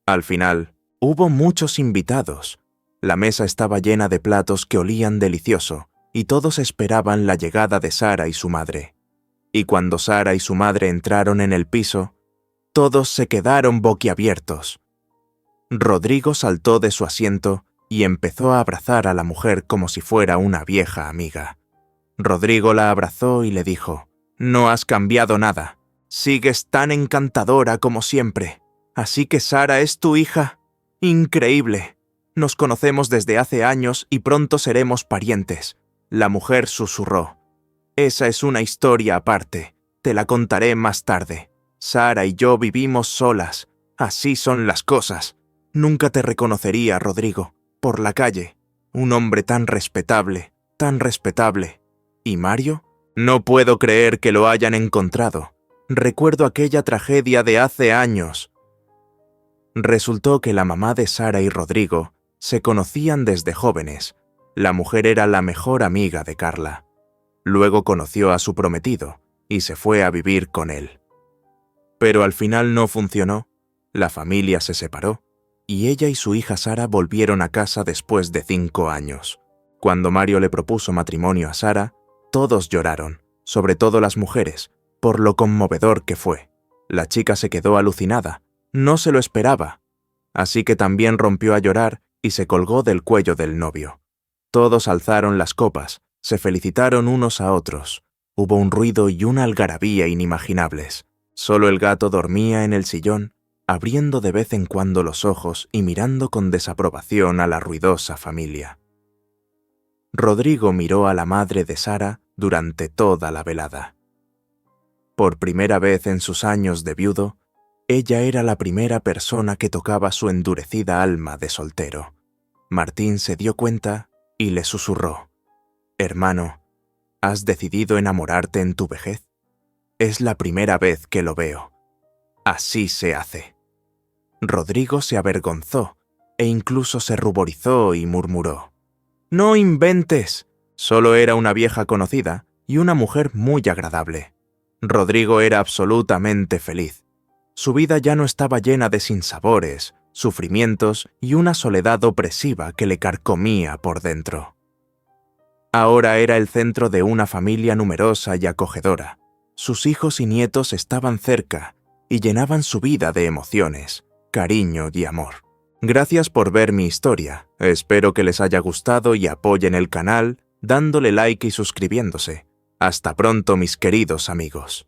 Al final, hubo muchos invitados. La mesa estaba llena de platos que olían delicioso, y todos esperaban la llegada de Sara y su madre. Y cuando Sara y su madre entraron en el piso, Todos se quedaron boquiabiertos. Rodrigo saltó de su asiento y empezó a abrazar a la mujer como si fuera una vieja amiga. Rodrigo la abrazó y le dijo: «No has cambiado nada. Sigues tan encantadora como siempre. ¿Así que Sara es tu hija? ¡Increíble! Nos conocemos desde hace años y pronto seremos parientes». La mujer susurró: «Esa es una historia aparte. Te la contaré más tarde. Sara y yo vivimos solas. Así son las cosas. Nunca te reconocería, Rodrigo, por la calle. Un hombre tan respetable, tan respetable. ¿Y Mario? No puedo creer que lo hayan encontrado. Recuerdo aquella tragedia de hace años». Resultó que la mamá de Sara y Rodrigo se conocían desde jóvenes. La mujer era la mejor amiga de Carla. Luego conoció a su prometido y se fue a vivir con él. Pero al final no funcionó. La familia se separó y ella y su hija Sara volvieron a casa después de 5 años. Cuando Mario le propuso matrimonio a Sara, todos lloraron, sobre todo las mujeres, por lo conmovedor que fue. La chica se quedó alucinada, no se lo esperaba, así que también rompió a llorar y se colgó del cuello del novio. Todos alzaron las copas, se felicitaron unos a otros. Hubo un ruido y una algarabía inimaginables. Solo el gato dormía en el sillón, abriendo de vez en cuando los ojos y mirando con desaprobación a la ruidosa familia. Rodrigo miró a la madre de Sara durante toda la velada. Por primera vez en sus años de viudo, ella era la primera persona que tocaba su endurecida alma de soltero. Martín se dio cuenta y le susurró: «Hermano, ¿has decidido enamorarte en tu vejez? Es la primera vez que lo veo. Así se hace». Rodrigo se avergonzó e incluso se ruborizó y murmuró: «No inventes». Solo era una vieja conocida y una mujer muy agradable. Rodrigo era absolutamente feliz. Su vida ya no estaba llena de sinsabores, sufrimientos y una soledad opresiva que le carcomía por dentro. Ahora era el centro de una familia numerosa y acogedora. Sus hijos y nietos estaban cerca y llenaban su vida de emociones, cariño y amor. Gracias por ver mi historia. Espero que les haya gustado y apoyen el canal dándole like y suscribiéndose. Hasta pronto, mis queridos amigos.